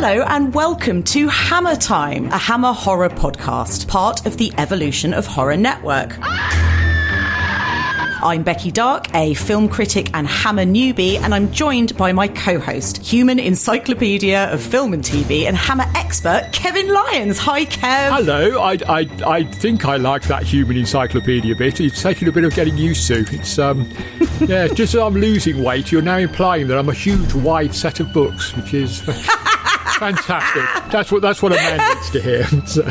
Hello and welcome to Hammer Time, a Hammer horror podcast, part of the Evolution of Horror Network. I'm Becky Darke, a film critic and Hammer newbie, and I'm joined by my co-host, human encyclopedia of film and TV and Hammer expert, Kevin Lyons. Hi, Kev. Hello. I think I like that human encyclopedia bit. It's taken a bit of getting used to. It's yeah, just as I'm losing weight, you're now implying that I'm a huge wide set of books, which is fantastic. That's what a man needs to hear. So.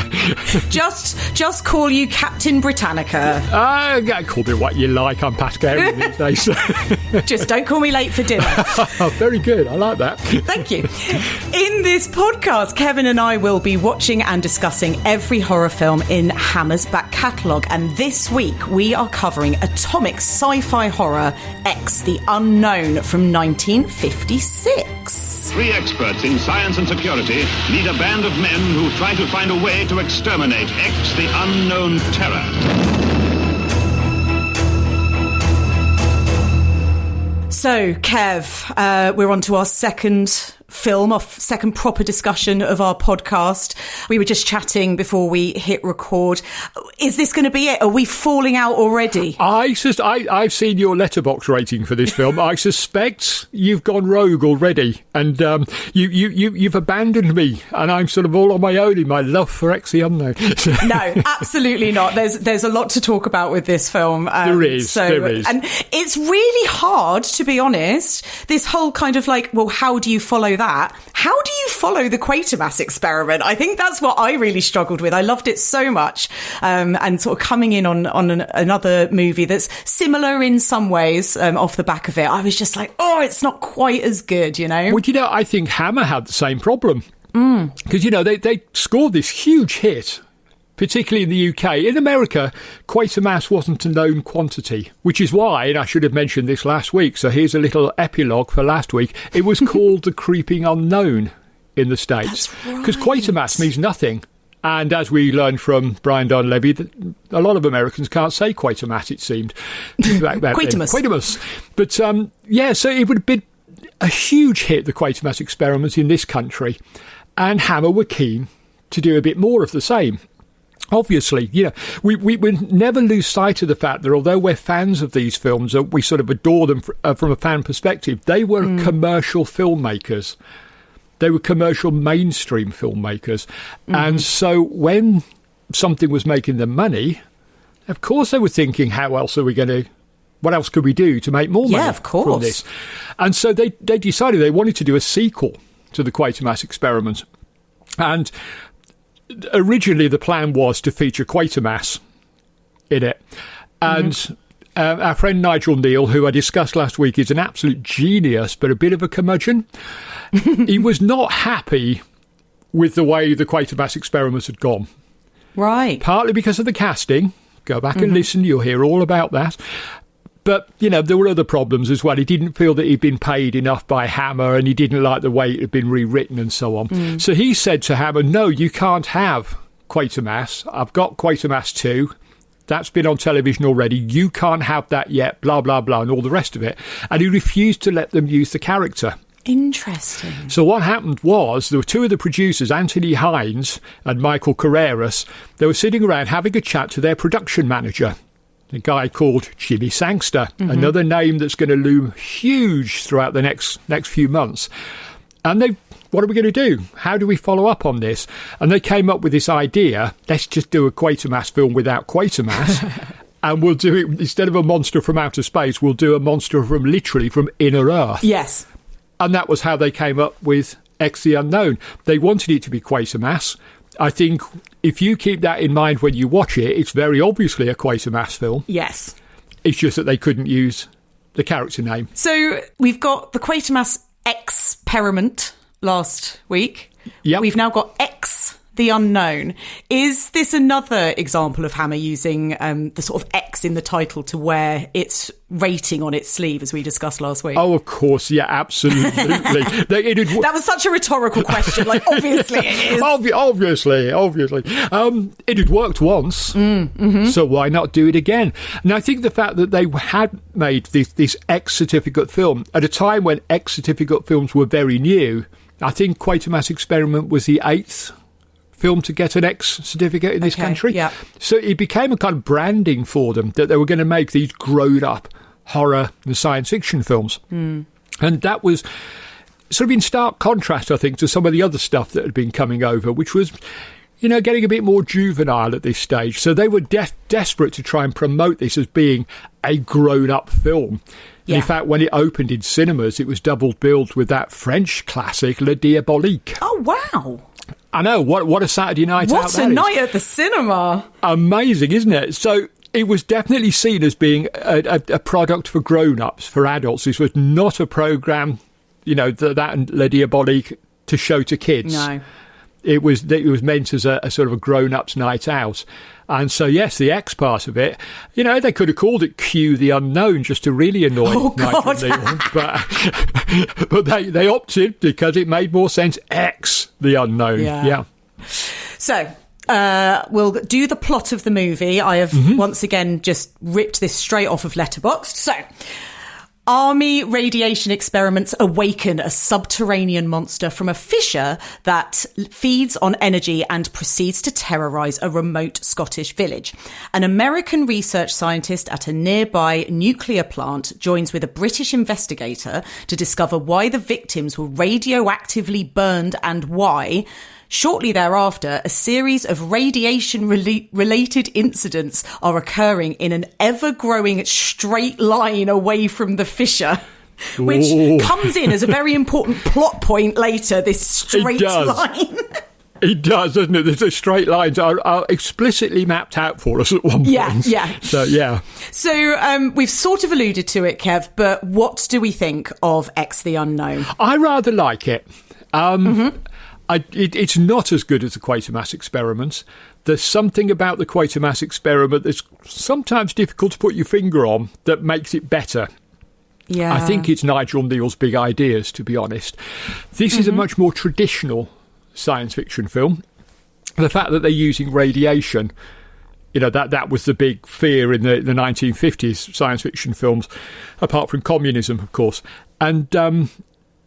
Just call you Captain Britannica. Call me what you like. I'm Pascarian these days. Just don't call me late for dinner. Very good. I like that. Thank you. In this podcast, Kevin and I will be watching and discussing every horror film in Hammer's back catalogue. And this week, we are covering atomic sci-fi horror X, the Unknown from 1956. Three experts in science and security lead a band of men who try to find a way to exterminate X, the unknown terror. So, Kev, we're on to our second film, our second proper discussion of our podcast. We were just chatting before we hit record. Is this going to be it? Are we falling out already? I've seen your letterbox rating for this film. I suspect you've gone rogue already, and you've abandoned me, and I'm sort of all on my own in my love for X the Unknown. No, absolutely not. There's a lot to talk about with this film. There is. And it's really hard, to be honest. This whole kind of like, well, how do you follow that? How do you follow the Quatermass experiment? I think that's what I really struggled with. I loved it so much, and sort of coming in on another movie that's similar in some ways off the back of it, I was just like, oh, it's not quite as good, you know? Well, I think Hammer had the same problem. Because, they scored this huge hit, particularly in the UK. In America, Quatermass wasn't a known quantity, which is why, and I should have mentioned this last week, so here's a little epilogue for last week, it was called The Creeping Unknown in the States. Because Quatermass means nothing. And as we learned from Brian Donlevy, a lot of Americans can't say Quatermass, it seemed. Quatermass. But, so it would have been a huge hit, the Quatermass experiment in this country. And Hammer were keen to do a bit more of the same. Obviously, we never lose sight of the fact that although we're fans of these films, we sort of adore them from a fan perspective, they were commercial filmmakers. They were commercial mainstream filmmakers. And so when something was making them money, of course they were thinking, what else could we do to make more money from this? And so they decided they wanted to do a sequel to the Quatermass experiment. And originally, the plan was to feature Quatermass in it. And our friend Nigel Neal, who I discussed last week, is an absolute genius, but a bit of a curmudgeon. He was not happy with the way the Quatermass experiment had gone. Right. Partly because of the casting. Go back and listen, you'll hear all about that. But, there were other problems as well. He didn't feel that he'd been paid enough by Hammer, and he didn't like the way it had been rewritten and so on. So he said to Hammer, no, you can't have Quatermass. I've got Quatermass 2. That's been on television already. You can't have that yet, blah, blah, blah, and all the rest of it. And he refused to let them use the character. Interesting. So what happened was there were two of the producers, Anthony Hines and Michael Carreras. They were sitting around having a chat to their production manager, a guy called Jimmy Sangster, another name that's going to loom huge throughout the next few months. And what are we going to do? How do we follow up on this? And they came up with this idea, let's just do a Quatermass film without Quatermass. And we'll do it, instead of a monster from outer space, we'll do a monster literally from inner Earth. Yes. And that was how they came up with X the Unknown. They wanted it to be Quatermass. I think if you keep that in mind when you watch it, it's very obviously a Quatermass film. Yes. It's just that they couldn't use the character name. So we've got the Quatermass experiment last week. Yep. We've now got X the Unknown. Is this another example of Hammer using the sort of X in the title to wear its rating on its sleeve, as we discussed last week? Oh, of course, yeah, absolutely. That was such a rhetorical question. Like, obviously it is. Obviously. It had worked once, so why not do it again? And I think the fact that they had made this X certificate film at a time when X certificate films were very new. I think Quatermass Experiment was the 8th film to get an X certificate in this country. Yeah. So it became a kind of branding for them that they were going to make these grown-up horror and science fiction films. And that was sort of in stark contrast, I think, to some of the other stuff that had been coming over, which was, getting a bit more juvenile at this stage. So they were desperate to try and promote this as being a grown-up film. Yeah. In fact, when it opened in cinemas, it was double-billed with that French classic, Le Diabolique. Oh, wow. I know, what a Saturday night out that is. What a night at the cinema. Amazing, isn't it? So it was definitely seen as being a product for grown-ups, for adults. This was not a programme, that and Le Diabolique to show to kids. No. It was meant as a sort of a grown-ups night out. And so, yes, the X part of it, they could have called it Q the Unknown just to really annoy Nigel Neal. But they opted because it made more sense, X the Unknown. Yeah. So, we'll do the plot of the movie. I have once again just ripped this straight off of Letterboxd. So, Army radiation experiments awaken a subterranean monster from a fissure that feeds on energy and proceeds to terrorise a remote Scottish village. An American research scientist at a nearby nuclear plant joins with a British investigator to discover why the victims were radioactively burned and why. Shortly thereafter, a series of radiation-related incidents are occurring in an ever-growing straight line away from the fissure, which comes in as a very important plot point later, this straight line. It does, doesn't it? The straight lines are explicitly mapped out for us at one point. Yeah. So, yeah. So we've sort of alluded to it, Kev, but what do we think of X the Unknown? I rather like it. It's not as good as the Quatermass Experiments. There's something about the Quatermass Experiment that's sometimes difficult to put your finger on that makes it better. Yeah. I think it's Nigel Neal's big ideas, to be honest. This is a much more traditional science fiction film. The fact that they're using radiation, that was the big fear in the 1950s science fiction films, apart from communism, of course. And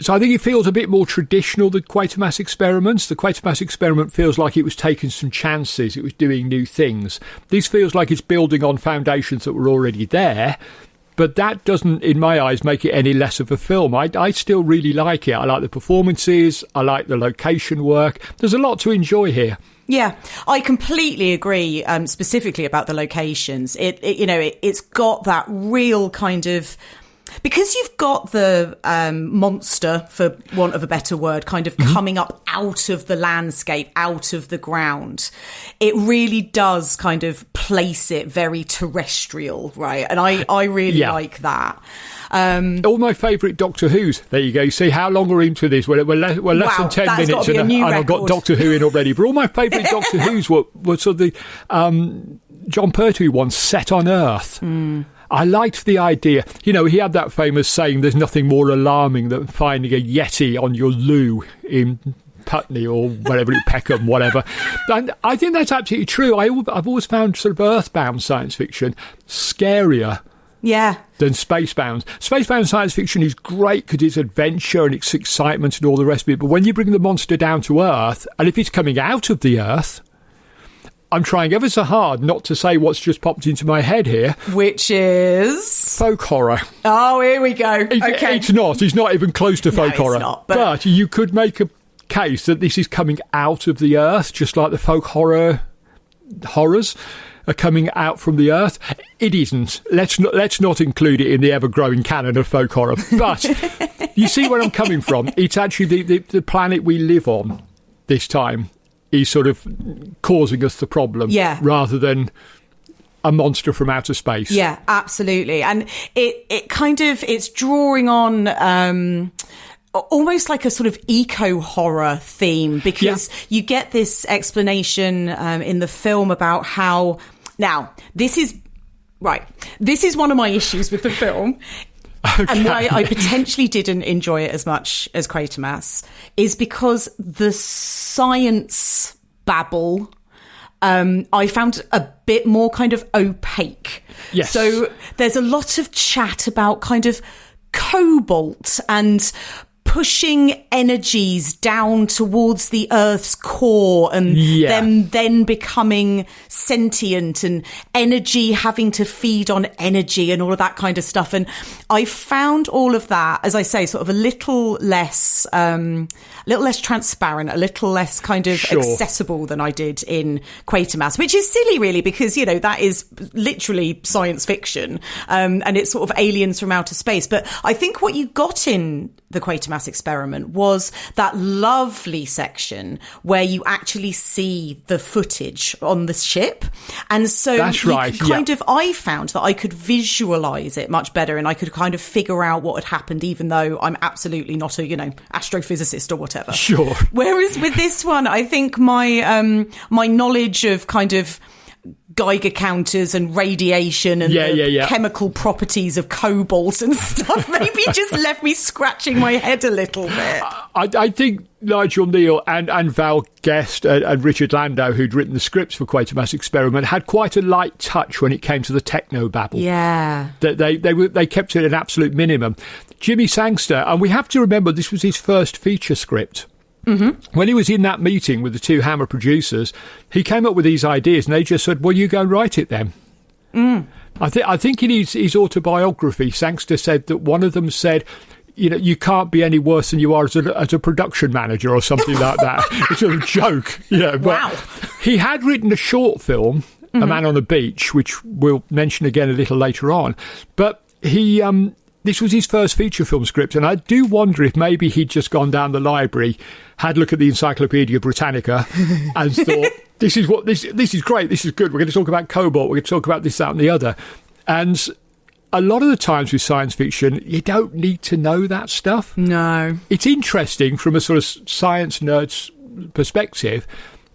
so I think it feels a bit more traditional than Quatermass Experiments. The Quatermass Experiment feels like it was taking some chances. It was doing new things. This feels like it's building on foundations that were already there. But that doesn't, in my eyes, make it any less of a film. I still really like it. I like the performances. I like the location work. There's a lot to enjoy here. Yeah, I completely agree, specifically about the locations. It's got that real kind of... Because you've got the monster, for want of a better word, kind of coming up out of the landscape, out of the ground, it really does kind of place it very terrestrial, right? And I really like that. All my favourite Doctor Who's. There you go. You see how long we're into this? We're less than 10 minutes and I've got Doctor Who in already. But all my favourite Doctor Who's were sort of the John Pertwee ones set on Earth. I liked the idea. He had that famous saying, there's nothing more alarming than finding a Yeti on your loo in Putney or whatever, Peckham, whatever. And I think that's absolutely true. I've always found sort of earthbound science fiction scarier than spacebound. Spacebound science fiction is great because it's adventure and it's excitement and all the rest of it. But when you bring the monster down to Earth, and if it's coming out of the Earth... I'm trying ever so hard not to say what's just popped into my head here. Which is? Folk horror. Oh, here we go. Okay. It's not. It's not even close to folk horror. It's not, but you could make a case that this is coming out of the earth, just like the folk horrors are coming out from the earth. It isn't. Let's not include it in the ever-growing canon of folk horror. But you see where I'm coming from. It's actually the planet we live on this time is sort of causing us the problem rather than a monster from outer space. Yeah, absolutely. And it's drawing on almost like a sort of eco-horror theme, because you get this explanation in the film about how... Now, this is one of my issues with the film, and why I potentially didn't enjoy it as much as Quatermass, is because the science babble... I found a bit more kind of opaque. Yes. So there's a lot of chat about kind of cobalt and pushing energies down towards the Earth's core, and them then becoming sentient, and energy having to feed on energy and all of that kind of stuff. And I found all of that, as I say, sort of a little less transparent, a little less kind of accessible than I did in Quatermass, which is silly really, because, you know, that is literally science fiction, and it's sort of aliens from outer space. But I think what you got in the Quatermass Experiment was that lovely section where you actually see the footage on the ship. And so that's right. I found that I could visualize it much better, and I could kind of figure out what had happened, even though I'm absolutely not a, astrophysicist or whatever. Sure. Whereas with this one, I think my knowledge of kind of Geiger counters and radiation and chemical properties of cobalt and stuff maybe just left me scratching my head a little bit. I think Nigel Neal and Val Guest and Richard Landau, who'd written the scripts for Quatermass Experiment, had quite a light touch when it came to the techno babble. Yeah. They kept it at an absolute minimum. Jimmy Sangster, and we have to remember this was his first feature script. Mm-hmm. When he was in that meeting with the two Hammer producers, he came up with these ideas, and they just said, well, you go and write it then. I think in his autobiography, Sangster said that one of them said, you can't be any worse than you are as a production manager or something like that. It's a joke. But he had written a short film, A Man on the Beach, which we'll mention again a little later on. But he... this was his first feature film script, and I do wonder if maybe he'd just gone down the library, had a look at the Encyclopedia Britannica, and thought, this is great, this is good, we're going to talk about cobalt, we're going to talk about this, that and the other. And a lot of the times with science fiction, you don't need to know that stuff. No. It's interesting from a sort of science nerd's perspective,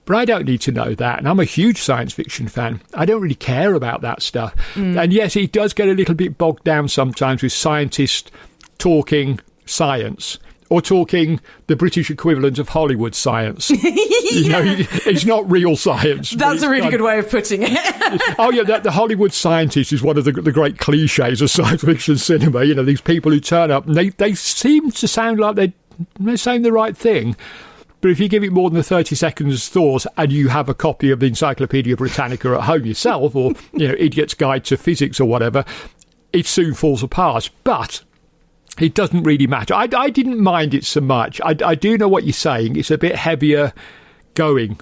but I don't need to know that. And I'm a huge science fiction fan. I don't really care about that stuff. And yes, it does get a little bit bogged down sometimes with scientists talking science, or talking the British equivalent of Hollywood science. It's not real science. That's a really good way of putting it. The Hollywood scientist is one of the great cliches of science fiction cinema. These people who turn up, and they seem to sound like they're saying the right thing. But if you give it more than 30 seconds thought, and you have a copy of the Encyclopedia Britannica at home yourself, or Idiot's Guide to Physics or whatever, it soon falls apart. But it doesn't really matter. I didn't mind it so much. I do know what you're saying. It's a bit heavier going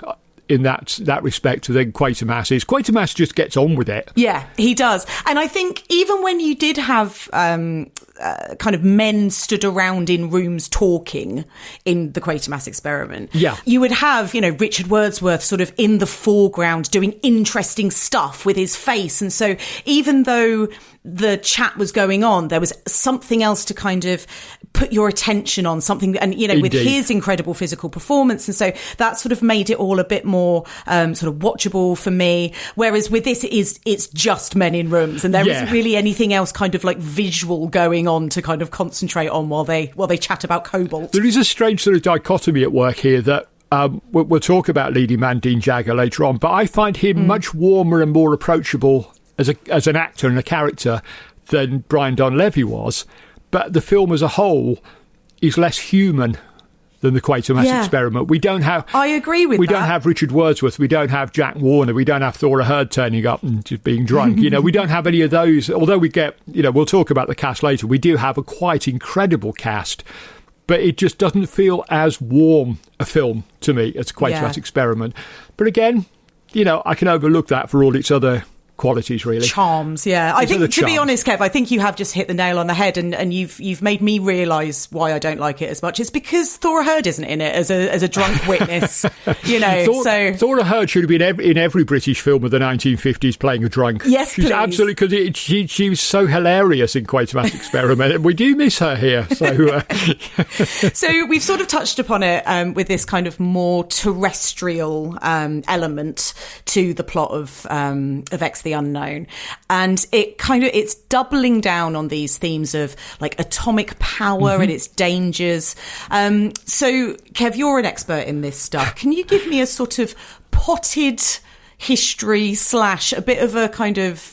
in that respect than Quatermass is. Quatermass just gets on with it. Yeah, he does. And I think even when you did have kind of men stood around in rooms talking in the Quatermass Experiment, you would have, Richard Wordsworth sort of in the foreground doing interesting stuff with his face. And so even though the chat was going on, there was something else to kind of put your attention on, something, and with his incredible physical performance, and so that sort of made it all a bit more sort of watchable for me. Whereas with this, it's just men in rooms, and there isn't really anything else kind of like visual going on to kind of concentrate on while they chat about cobalt. There is a strange sort of dichotomy at work here that we'll talk about leading man Dean Jagger later on, but I find him much warmer and more approachable as an actor and a character than Brian Donlevy was. But the film as a whole is less human than the Quatermass Experiment. We don't have... I agree with that. We don't have Richard Wordsworth. We don't have Jack Warner. We don't have Thora Hird turning up and just being drunk. We don't have any of those. Although we get... we'll talk about the cast later. We do have a quite incredible cast. But it just doesn't feel as warm a film to me as Quatermass Experiment. But again, I can overlook that for all its other qualities, really. Charms, yeah. I think, to be honest, Kev, I think you have just hit the nail on the head, and you've made me realise why I don't like it as much. It's because Thora Hird isn't in it as a drunk witness, you know. Thora Hird should have been in every British film of the 1950s playing a drunk. Yes, she's please. Absolutely, because she was so hilarious in Quatermass Experiment, and we do miss her here. So, so we've sort of touched upon it with this kind of more terrestrial element to the plot of X the Unknown, and it's doubling down on these themes of like atomic power and its dangers. So Kev, you're an expert in this stuff. Can you give me a sort of potted history / a bit of a kind of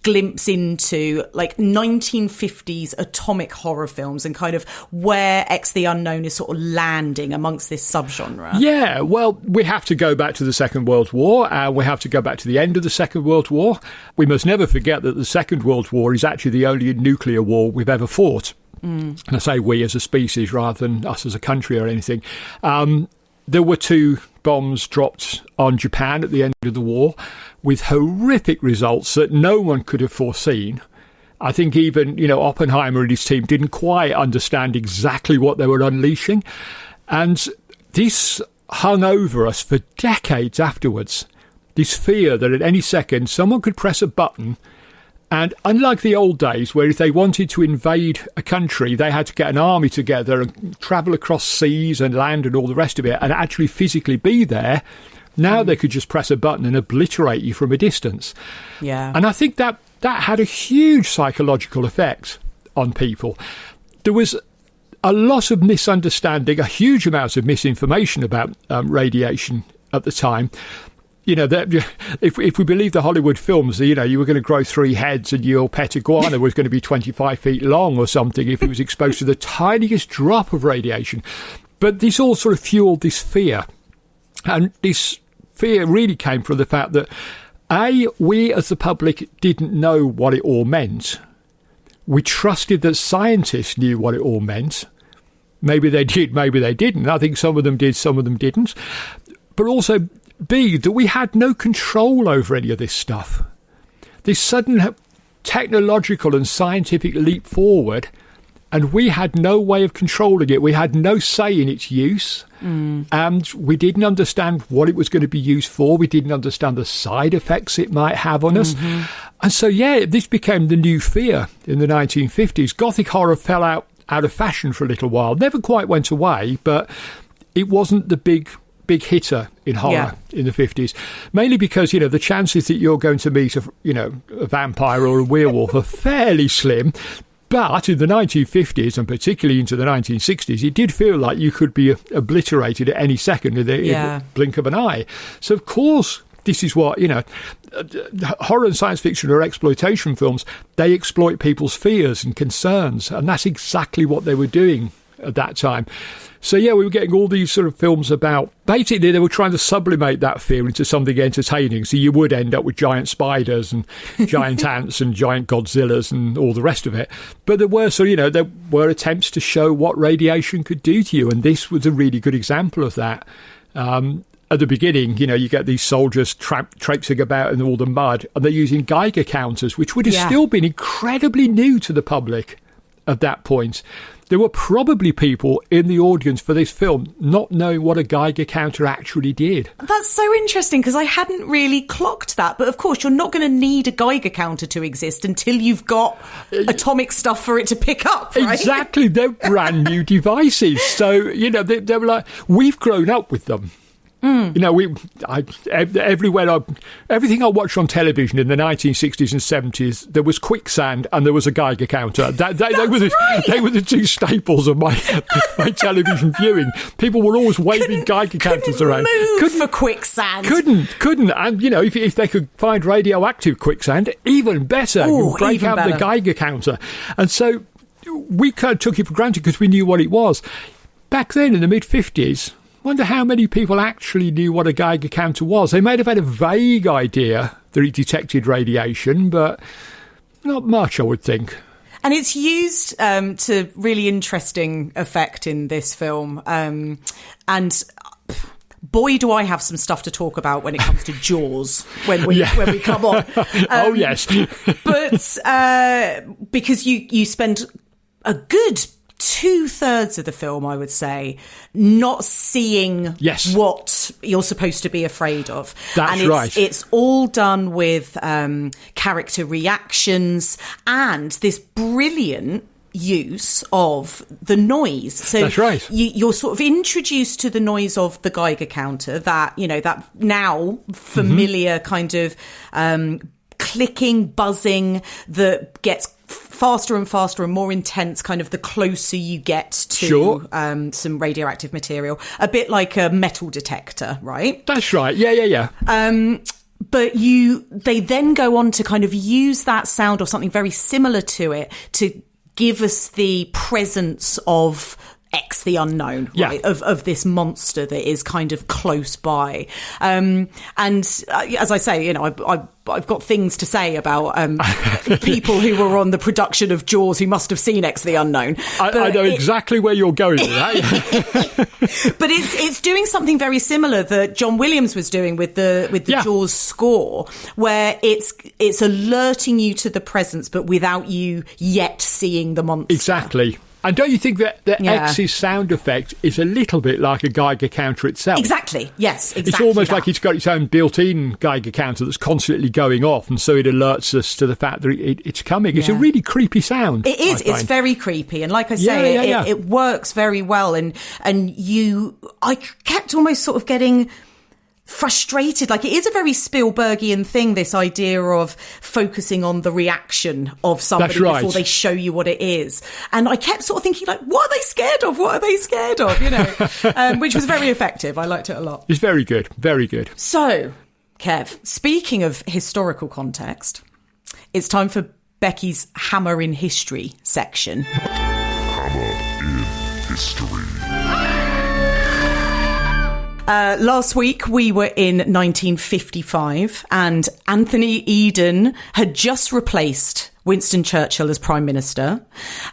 glimpse into like 1950s atomic horror films and kind of where X the Unknown is sort of landing amongst this subgenre? Yeah, well, we have to go back to the Second World War. We have to go back to the end of the Second World War. We must never forget that the Second World War is actually the only nuclear war we've ever fought. And I say we as a species rather than us as a country or anything. There were 2 bombs dropped on Japan at the end of the war with horrific results that no one could have foreseen. I think even, Oppenheimer and his team didn't quite understand exactly what they were unleashing. And this hung over us for decades afterwards. This fear that at any second someone could press a button. And unlike the old days, where if they wanted to invade a country, they had to get an army together and travel across seas and land and all the rest of it and actually physically be there, now they could just press a button and obliterate you from a distance. Yeah. And I think that had a huge psychological effect on people. There was a lot of misunderstanding, a huge amount of misinformation about radiation at the time. If we believe the Hollywood films, you were going to grow 3 heads and your pet iguana was going to be 25 feet long or something if it was exposed to the tiniest drop of radiation. But this all sort of fueled this fear. And this fear really came from the fact that, A, we as the public didn't know what it all meant. We trusted that scientists knew what it all meant. Maybe they did, maybe they didn't. I think some of them did, some of them didn't. But also, B, that we had no control over any of this stuff. This sudden technological and scientific leap forward, and we had no way of controlling it. We had no say in its use, and we didn't understand what it was going to be used for. We didn't understand the side effects it might have on us. And so, this became the new fear in the 1950s. Gothic horror fell out of fashion for a little while. Never quite went away, but it wasn't the big hitter in horror in the 50s, mainly because, the chances that you're going to meet a vampire or a werewolf are fairly slim. But in the 1950s, and particularly into the 1960s, it did feel like you could be obliterated at any second in the blink of an eye. So, of course, this is what, horror and science fiction or exploitation films, they exploit people's fears and concerns. And that's exactly what they were doing at that time. So, we were getting all these sort of films about, basically they were trying to sublimate that fear into something entertaining. So you would end up with giant spiders and giant ants and giant Godzillas and all the rest of it. But there were, there were attempts to show what radiation could do to you. And this was a really good example of that. At the beginning, you get these soldiers traipsing about in all the mud, and they're using Geiger counters, which would have still been incredibly new to the public at that point. There were probably people in the audience for this film not knowing what a Geiger counter actually did. That's so interesting, because I hadn't really clocked that. But of course, you're not going to need a Geiger counter to exist until you've got atomic stuff for it to pick up, right? Exactly. They're brand new devices. So, they were like, we've grown up with them. Everything I watched on television in the 1960s and 70s, there was quicksand and there was a Geiger counter. They were the 2 staples of my television viewing. People were always waving Geiger counters around. Couldn't for quicksand. Couldn't. And if they could find radioactive quicksand, even better. Ooh, break out the Geiger counter. And so we kind of took it for granted because we knew what it was. Back then, in the mid-50s. Wonder how many people actually knew what a Geiger counter was. They might have had a vague idea that it detected radiation, but not much, I would think. And it's used to really interesting effect in this film. And boy, do I have some stuff to talk about when it comes to Jaws when we come on. Oh, yes. But because you spend a good 2/3 of the film, I would say, not seeing what you're supposed to be afraid of. That's right. It's all done with character reactions and this brilliant use of the noise. So that's right. You're sort of introduced to the noise of the Geiger counter, that now familiar kind of clicking, buzzing that gets faster and faster and more intense kind of the closer you get to some radioactive material. A bit like a metal detector, right? That's right. Yeah. But they then go on to kind of use that sound or something very similar to it to give us the presence of X, the unknown, right? Of this monster that is kind of close by. And as I say, you know, I've got things to say about people who were on the production of Jaws who must have seen X, the unknown. I know exactly where you're going with that. But it's doing something very similar that John Williams was doing with the Jaws score, where it's alerting you to the presence, but without you yet seeing the monster. Exactly. And don't you think that the X's sound effect is a little bit like a Geiger counter itself? Exactly. Yes, exactly. It's almost like it's got its own built-in Geiger counter that's constantly going off, and so it alerts us to the fact that it's coming. It's a really creepy sound. It is. It's very creepy. And like I say, it works very well. And I kept almost sort of getting frustrated. Like, it is a very Spielbergian thing, this idea of focusing on the reaction of somebody before they show you what it is. And I kept sort of thinking, like, what are they scared of? What are they scared of? You know, which was very effective. I liked it a lot. It's very good. Very good. So, Kev, speaking of historical context, it's time for Becky's Hammer in History section. Hammer in History. Last week we were in 1955 and Anthony Eden had just replaced Winston Churchill as Prime Minister,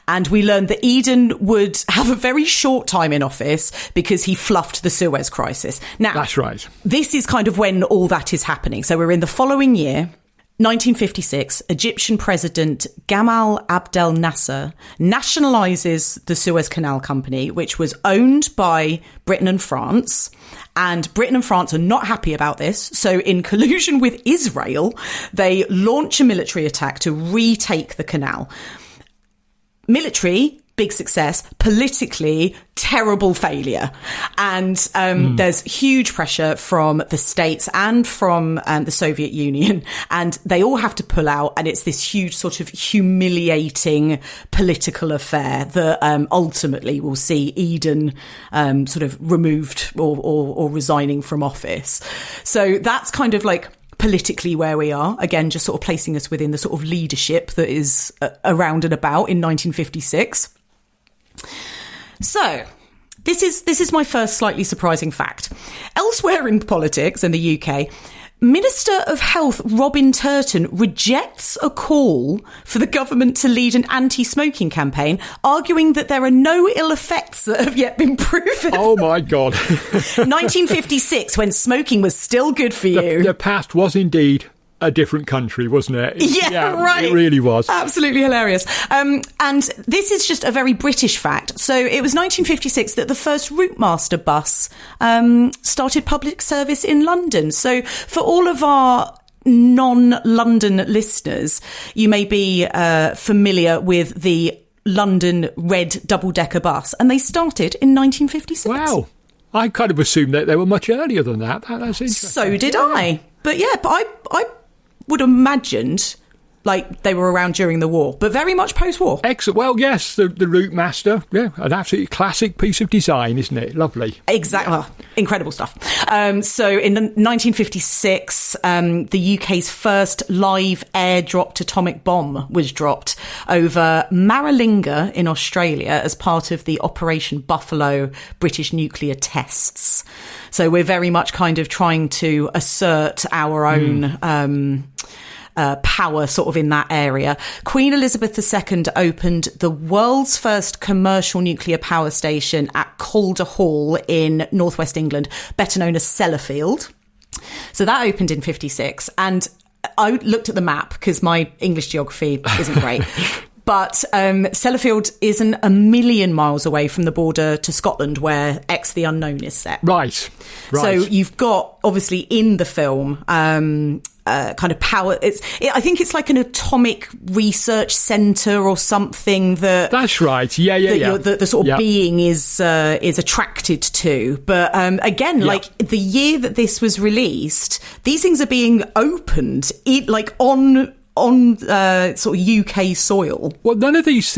and we learned that Eden would have a very short time in office because he fluffed the Suez Crisis. Now, that's right. This is kind of when all that is happening. So we're in the following year. 1956, Egyptian President Gamal Abdel Nasser nationalises the Suez Canal Company, which was owned by Britain and France. And Britain and France are not happy about this. So in collusion with Israel, they launch a military attack to retake the canal. Military, big success. Politically, terrible failure. And there's huge pressure from the States and from the Soviet Union. And they all have to pull out. And it's this huge sort of humiliating political affair that ultimately will see Eden sort of removed or resigning from office. So that's kind of like politically where we are, again, just sort of placing us within the sort of leadership that is around and about in 1956. So this is my first slightly surprising fact. Elsewhere in politics in the UK, Minister of Health Robin Turton rejects a call for the government to lead an anti-smoking campaign, arguing that there are no ill effects that have yet been proven. Oh, my God. 1956, when smoking was still good for you. The past was indeed a different country, wasn't it? Yeah, right. It really was. Absolutely hilarious. And this is just a very British fact. So it was 1956 that the first Routemaster bus started public service in London. So for all of our non-London listeners, you may be familiar with the London red double-decker bus, and they started in 1956. Wow. I kind of assumed that they were much earlier than that. That's interesting. So did I. But I would have imagined like they were around during the war, but very much post-war. Excellent. Well, yes, the Routemaster, an absolutely classic piece of design, isn't it? Lovely. Exactly. Oh, incredible stuff. So in 1956, the UK's first live air-dropped atomic bomb was dropped over Maralinga in Australia as part of the Operation Buffalo British nuclear tests. So we're very much kind of trying to assert our own power sort of in that area. Queen Elizabeth II opened the world's first commercial nuclear power station at Calder Hall in northwest England, better known as Sellafield. So that opened in 56. And I looked at the map because my English geography isn't great. But Sellafield isn't a million miles away from the border to Scotland, where X the Unknown is set. Right. So you've got, obviously, in the film, kind of power. I think it's like an atomic research centre or something that. That's right. Yeah. The sort of being is attracted to. But again, like the year that this was released, these things are being opened, on sort of UK soil. Well, none of these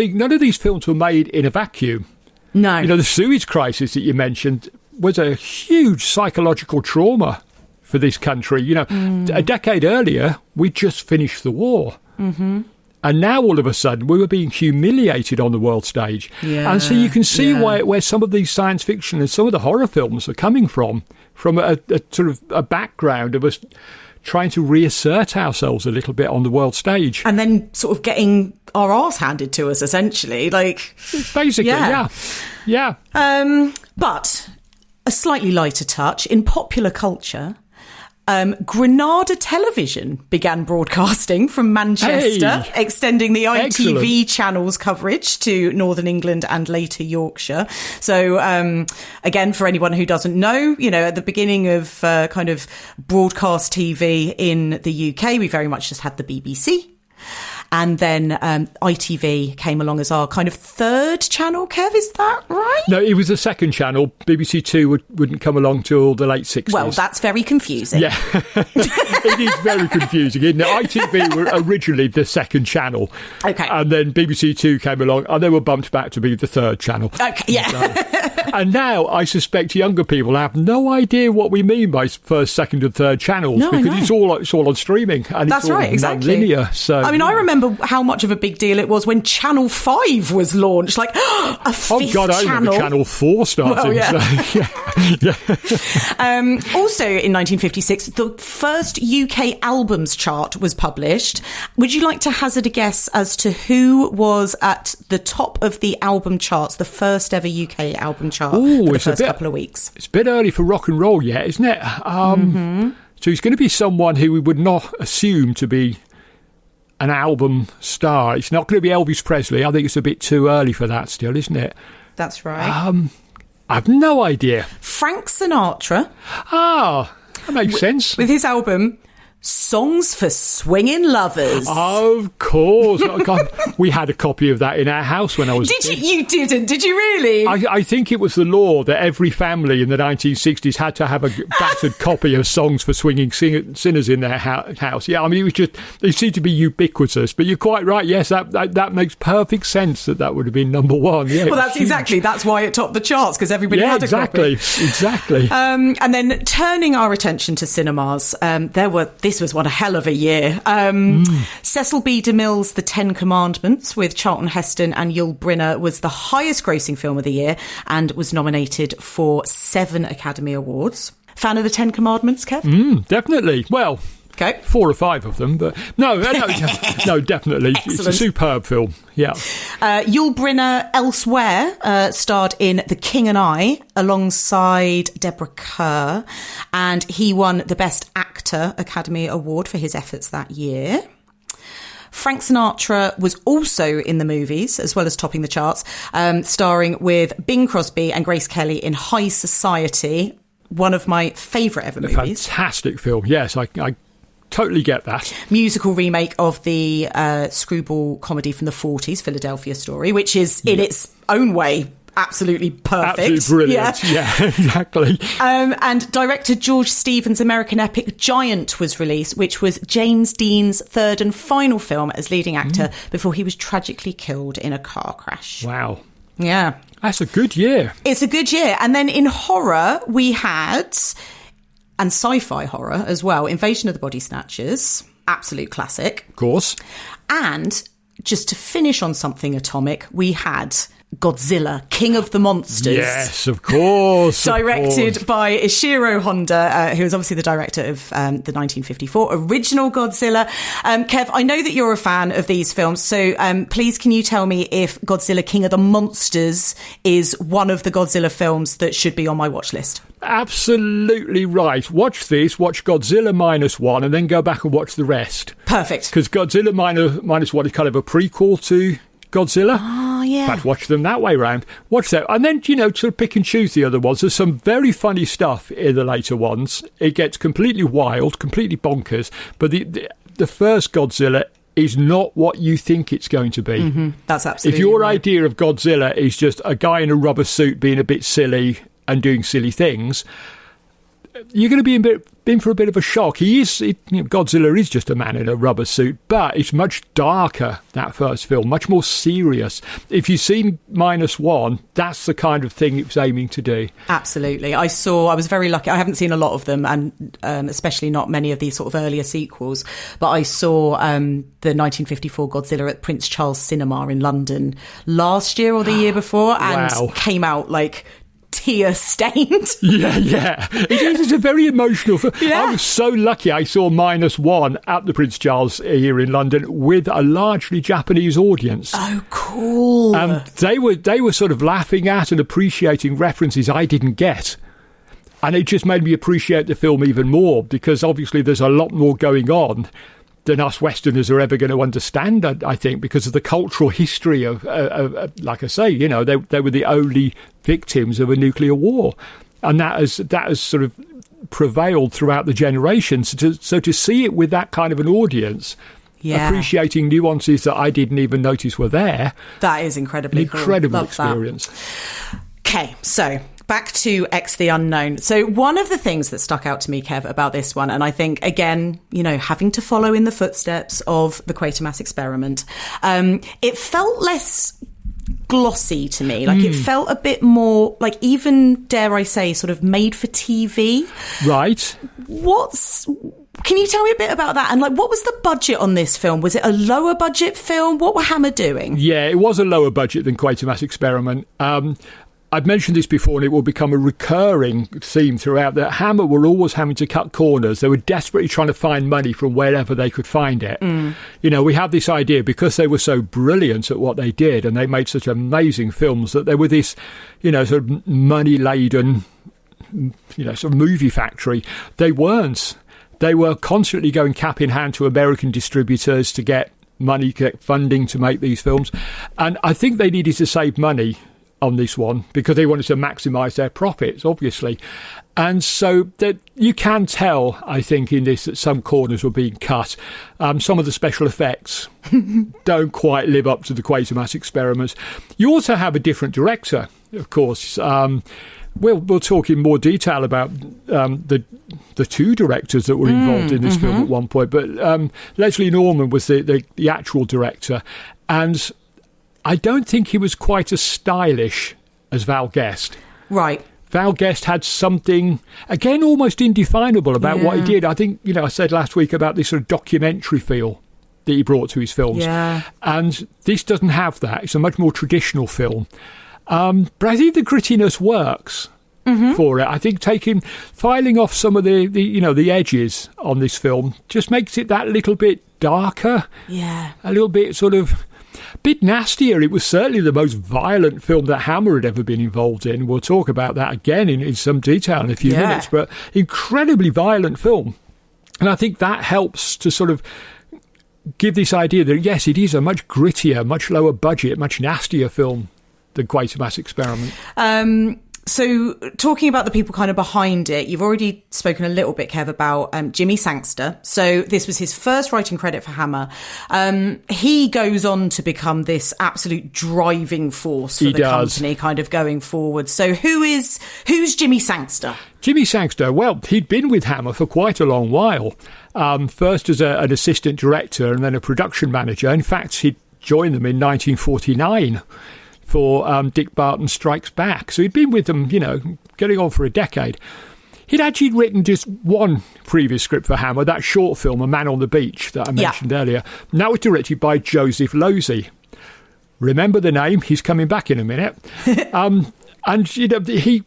films were made in a vacuum. No. You know, the Suez Crisis that you mentioned was a huge psychological trauma for this country. You know, a decade earlier, we'd just finished the war. Mm-hmm. And now, all of a sudden, we were being humiliated on the world stage. Yeah, and so you can see where some of these science fiction and some of the horror films are coming from a sort of a background of us trying to reassert ourselves a little bit on the world stage. And then sort of getting our arse handed to us, essentially. Like, basically, yeah. But a slightly lighter touch, in popular culture, Granada Television began broadcasting from Manchester, extending the ITV channel's coverage to Northern England and later Yorkshire. So, again, for anyone who doesn't know, you know, at the beginning of kind of broadcast TV in the UK, we very much just had the BBC. And then ITV came along as our kind of third channel, Kev, is that right? No, it was the second channel. BBC Two wouldn't come along till the late 60s. Well, that's very confusing. Yeah, it is very confusing, isn't it? ITV were originally the second channel. Okay. And then BBC Two came along and they were bumped back to be the third channel. Okay, yeah. And now I suspect younger people have no idea what we mean by first, second and third channels, because it's all on streaming and that's it's all right, exactly. linear. So I mean, I remember how much of a big deal it was when Channel 5 was launched. Like, a fifth channel. I remember Channel 4 starting. Well, So, also in 1956, the first UK albums chart was published. Would you like to hazard a guess as to who was at the top of the album charts, the first ever UK album chart for the first couple of weeks? It's a bit early for rock and roll yet, isn't it? So he's going to be someone who we would not assume to be an album star. It's not going to be Elvis Presley. I think it's a bit too early for that still, isn't it? That's right. I've no idea. Frank Sinatra. Ah, that makes sense. With his album Songs for Swinging Lovers. Of course. God, we had a copy of that in our house when I was... Did you? You didn't, did you really? I think it was the law that every family in the 1960s had to have a battered copy of Songs for Swinging Sinners in their house. Yeah, I mean, it seemed to be ubiquitous, but you're quite right. Yes, that makes perfect sense that would have been number one. Yeah, well, that's why it topped the charts, because everybody had a copy. Exactly. And then turning our attention to cinemas, this was one hell of a year. Cecil B. DeMille's The Ten Commandments with Charlton Heston and Yul Brynner was the highest grossing film of the year and was nominated for 7 Academy Awards. Fan of The Ten Commandments, Kev? Definitely. Well, okay. 4 or 5 of them, but no, definitely. It's a superb film. Yeah. Yul Brynner elsewhere starred in The King and I alongside Deborah Kerr, and he won the Best Actor Academy Award for his efforts that year. Frank Sinatra was also in the movies, as well as topping the charts, starring with Bing Crosby and Grace Kelly in High Society, one of my favourite ever movies. Fantastic film, yes, I totally get that. Musical remake of the screwball comedy from the 40s, Philadelphia Story, which is in its own way absolutely perfect. Absolutely brilliant. Yeah, exactly. And director George Stevens' American epic Giant was released, which was James Dean's third and final film as leading actor before he was tragically killed in a car crash. Wow. Yeah. That's a good year. It's a good year. And then in horror, we had... and sci-fi horror as well. Invasion of the Body Snatchers, absolute classic. Of course. And just to finish on something atomic, we had Godzilla, King of the Monsters. Yes, of course. Directed by Ishiro Honda, who is obviously the director of the 1954 original Godzilla. Kev, I know that you're a fan of these films, so please can you tell me if Godzilla, King of the Monsters is one of the Godzilla films that should be on my watch list? Absolutely right. Watch this, watch Godzilla -1, and then go back and watch the rest. Perfect. Because Godzilla -1 is kind of a prequel to Godzilla. Oh, yeah. In fact, watch them that way round. Watch that. And then, sort of pick and choose the other ones. There's some very funny stuff in the later ones. It gets completely wild, completely bonkers. But the first Godzilla is not what you think it's going to be. Mm-hmm. That's absolutely If your right. idea of Godzilla is just a guy in a rubber suit being a bit silly and doing silly things, you're going to be in for a bit of a shock. Godzilla is just a man in a rubber suit, but it's much darker, that first film, much more serious. If you've seen -1, that's the kind of thing it was aiming to do. Absolutely. I was very lucky. I haven't seen a lot of them, and especially not many of these sort of earlier sequels, but I saw the 1954 Godzilla at Prince Charles Cinema in London last year or the year before, and Wow. came out like tear-stained. Yeah. It's a very emotional film. Yeah. I was so lucky I saw -1 at the Prince Charles here in London with a largely Japanese audience. Oh, cool. They were sort of laughing at and appreciating references I didn't get. And it just made me appreciate the film even more, because obviously there's a lot more going on than us Westerners are ever going to understand, I think, because of the cultural history of like I say, they were the only victims of a nuclear war. And that has sort of prevailed throughout the generations. So to see it with that kind of an audience, appreciating nuances that I didn't even notice were there. That is incredibly cool. Incredible Love experience. That. Okay, so back to X the Unknown. So one of the things that stuck out to me, Kev, about this one, and I think, again, having to follow in the footsteps of the Quatermass experiment, it felt less glossy to me. Like it felt a bit more like, even, dare I say, sort of made for TV. Right. Can you tell me a bit about that? And what was the budget on this film? Was it a lower budget film? What were Hammer doing? Yeah, it was a lower budget than Quatermass Experiment. I've mentioned this before, and it will become a recurring theme throughout, that Hammer were always having to cut corners. They were desperately trying to find money from wherever they could find it. We have this idea, because they were so brilliant at what they did and they made such amazing films, that they were this, sort of money-laden, sort of movie factory. They weren't. They were constantly going cap in hand to American distributors to get money, get funding to make these films. And I think they needed to save money on this one because they wanted to maximise their profits, obviously. And so that you can tell, I think, in this, that some corners were being cut. Some of the special effects don't quite live up to the Quatermass experiments. You also have a different director, of course. We'll talk in more detail about the two directors that were involved in this film at one point. But Leslie Norman was the actual director, and I don't think he was quite as stylish as Val Guest. Right. Val Guest had something, again, almost indefinable about what he did. I think, I said last week about this sort of documentary feel that he brought to his films. Yeah. And this doesn't have that. It's a much more traditional film. But I think the grittiness works for it. I think filing off some of the edges on this film just makes it that little bit darker. Yeah. A little bit sort of bit nastier. It was certainly the most violent film that Hammer had ever been involved in. We'll talk about that again in some detail in a few minutes, but incredibly violent film. And I think that helps to sort of give this idea that, yes, it is a much grittier, much lower budget, much nastier film than Quatermass Experiment. So talking about the people kind of behind it, you've already spoken a little bit, Kev, about Jimmy Sangster. So this was his first writing credit for Hammer. He goes on to become this absolute driving force for the company kind of going forward. So who's Jimmy Sangster? Jimmy Sangster, well, he'd been with Hammer for quite a long while. First as an assistant director and then a production manager. In fact, he'd joined them in 1949. For Dick Barton Strikes Back. So he'd been with them, getting on for a decade. He'd actually written just one previous script for Hammer, that short film, A Man on the Beach, that I mentioned earlier. And that was directed by Joseph Losey. Remember the name, he's coming back in a minute. And, you know, he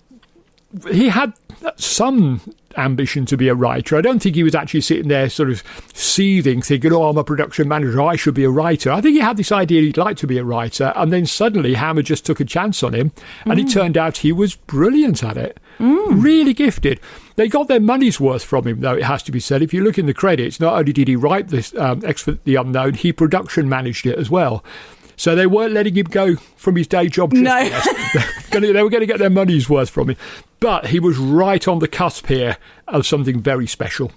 had some ambition to be a writer. I don't think he was actually sitting there sort of seething, thinking, oh, I'm a production manager, I should be a writer. I think he had this idea he'd like to be a writer, and then suddenly Hammer just took a chance on him, and it turned out he was brilliant at it. Really gifted. They got their money's worth from him, though, it has to be said. If you look in the credits, not only did he write this X for the Unknown, he production managed it as well. So they weren't letting him go from his day job. No. They were going to get their money's worth from him. But he was right on the cusp here of something very special.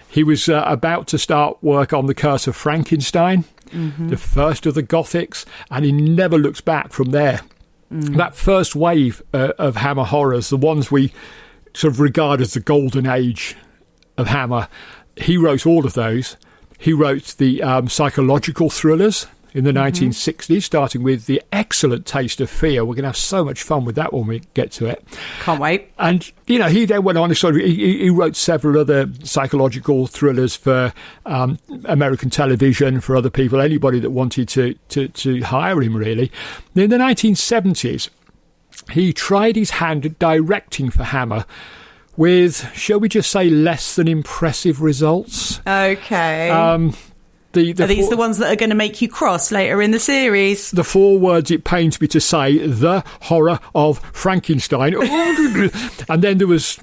He was about to start work on The Curse of Frankenstein, the first of the Gothics, and he never looks back from there. That first wave of Hammer horrors, the ones we sort of regard as the golden age of Hammer, he wrote all of those. He wrote the psychological thrillers in the 1960s, starting with The Excellent Taste of Fear. We're going to have so much fun with that when we get to it. Can't wait. And, you know, he then went on, he wrote several other psychological thrillers for American television, for other people, anybody that wanted to hire him, really. In the 1970s, he tried his hand at directing for Hammer with, shall we just say, less than impressive results. Okay. Are these the ones that are going to make you cross later in the series? The 4 words it pains me to say, The Horror of Frankenstein. And then there was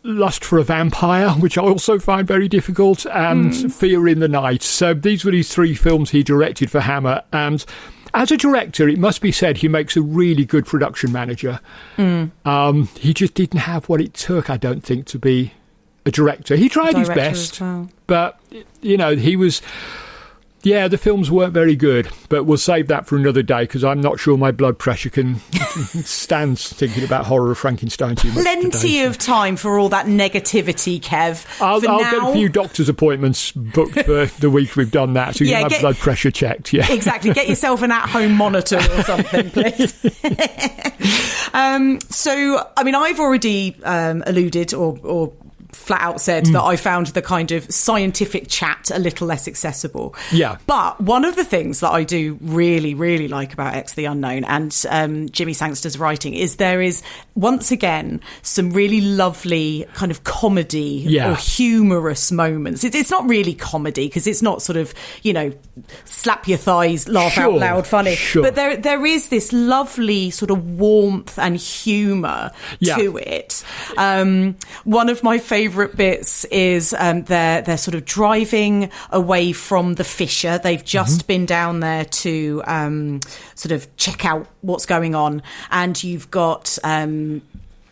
Lust for a Vampire, which I also find very difficult, and Fear in the Night. So these were his 3 films he directed for Hammer. And as a director, it must be said, he makes a really good production manager. He just didn't have what it took, I don't think, to be a director. He tried his best, but, you know, he was... Yeah, the films weren't very good, but we'll save that for another day, because I'm not sure my blood pressure can stand thinking about Horror of Frankenstein too much. Plenty of time for all that negativity, Kev. I'll get a few doctor's appointments booked for the week we've done that, so you can have blood pressure checked. Yeah, exactly. Get yourself an at-home monitor or something, please. So, I mean, I've already alluded or flat out said that I found the kind of scientific chat a little less accessible. Yeah. But one of the things that I do really, really like about X the Unknown and Jimmy Sangster's writing is there is, once again, some really lovely kind of comedy or humorous moments. It's not really comedy because it's not sort of, you know, slap your thighs, laugh out loud funny. Sure. But there is this lovely sort of warmth and humour to it. One of my favourite bits is they're sort of driving away from the fissure. They've just been down there to sort of check out what's going on, and you've got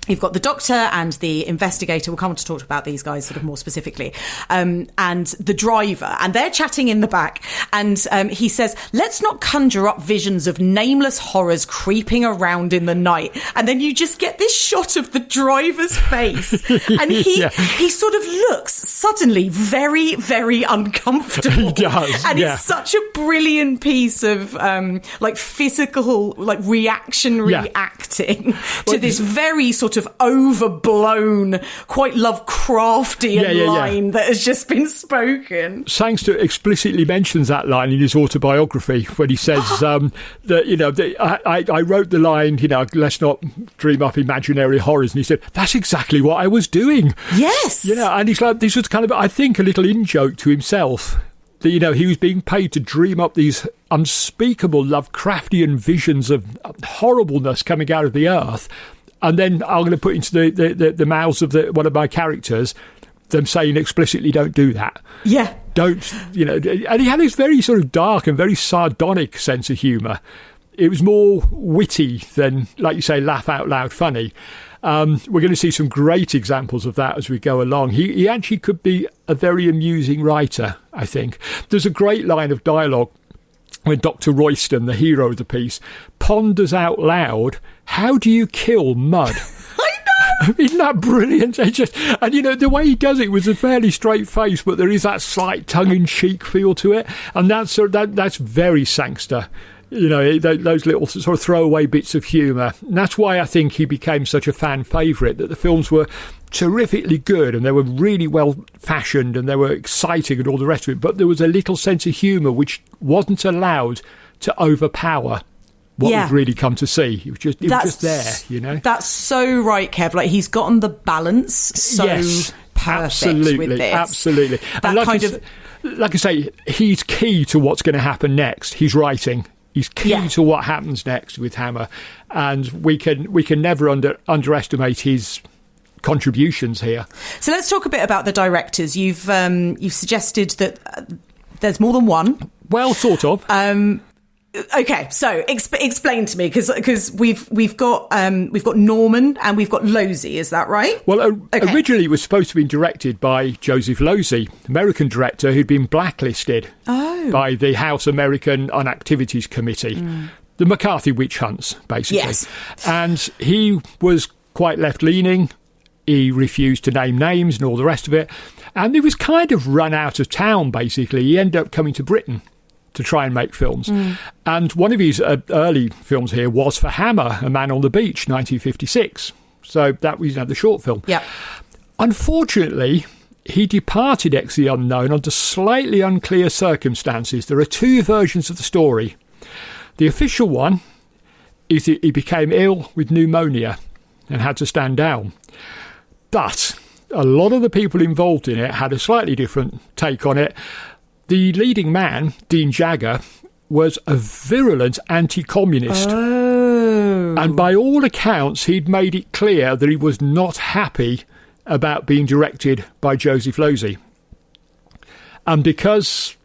the doctor and the investigator. We'll come on to talk about these guys sort of more specifically. And the driver. And they're chatting in the back. And he says, let's not conjure up visions of nameless horrors creeping around in the night. And then you just get this shot of the driver's face. And he sort of looks suddenly very, very uncomfortable. He does. And it's such a brilliant piece of like physical, like reactionary acting to this very sort of overblown, quite Lovecraftian line that has just been spoken. Sangster explicitly mentions that line in his autobiography when he says that, you know, I wrote the line, you know, let's not dream up imaginary horrors, and he said that's exactly what I was doing. Yes. You know, and he's like, this was kind of, I think, a little in-joke to himself. That, you know, he was being paid to dream up these unspeakable Lovecraftian visions of horribleness coming out of the earth. And then I'm going to put into the mouths of one of my characters them saying explicitly, don't do that. Yeah. Don't, you know. And he had this very sort of dark and very sardonic sense of humour. It was more witty than, like you say, laugh out loud funny. We're going to see some great examples of that as we go along. He actually could be a very amusing writer, I think. There's a great line of dialogue when Dr. Royston, the hero of the piece, ponders out loud, how do you kill mud? I know! Isn't that brilliant? And, you know, the way he does it with a fairly straight face, but there is that slight tongue-in-cheek feel to it. And that's very Sangster. You know, those little sort of throwaway bits of humour. And that's why I think he became such a fan favourite, that the films were terrifically good and they were really well fashioned and they were exciting and all the rest of it, but there was a little sense of humour which wasn't allowed to overpower what we've really come to see. It was just there, you know. That's so right, Kev. Like, he's gotten the balance so perfect with this. Absolutely. That kind of... Like I say, he's key to what's going to happen next. He's writing. He's key to what happens next with Hammer. And we can never underestimate his contributions here. So let's talk a bit about the directors. You've suggested that there's more than one. Well, sort of. Okay, so explain to me, because we've got Norman and we've got Losey. Is that right? Well, originally it was supposed to be directed by Joseph Losey, American director who'd been blacklisted by the House American Un-Activities Committee, the McCarthy witch hunts, basically. Yes, and he was quite left-leaning. He refused to name names and all the rest of it, and he was kind of run out of town. Basically, he ended up coming to Britain to try and make films. And one of his early films here was for Hammer, A Man on the Beach, 1956. So that was the short film. Yeah. Unfortunately, he departed X the Unknown under slightly unclear circumstances. There are two versions of the story. The official one is that he became ill with pneumonia and had to stand down. But a lot of the people involved in it had a slightly different take on it. The leading man, Dean Jagger, was a virulent anti-communist. And by all accounts, he'd made it clear that he was not happy about being directed by Joseph Losey. And because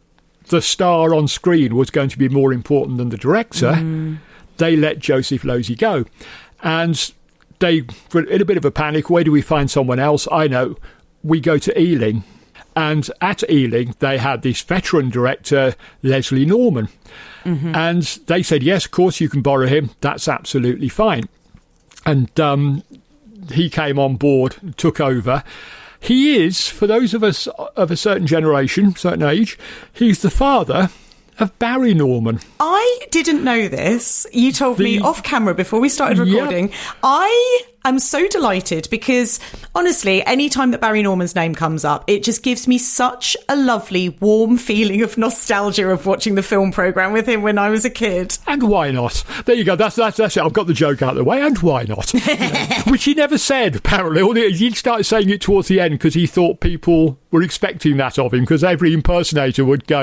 the star on screen was going to be more important than the director, they let Joseph Losey go. And they were in a bit of a panic. Where do we find someone else? I know. We go to Ealing. And at Ealing, they had this veteran director, Leslie Norman. And they said, yes, of course, you can borrow him. That's absolutely fine. And he came on board, took over. He is, for those of us of a certain generation, certain age, he's the father of Barry Norman. I didn't know this. You told me off camera before we started recording. Yep. I am so delighted because, honestly, any time that Barry Norman's name comes up, it just gives me such a lovely, warm feeling of nostalgia of watching the film programme with him when I was a kid. And why not? There you go. That's it. I've got the joke out of the way. And why not? Which he never said, apparently. He started saying it towards the end because he thought people were expecting that of him, because every impersonator would go,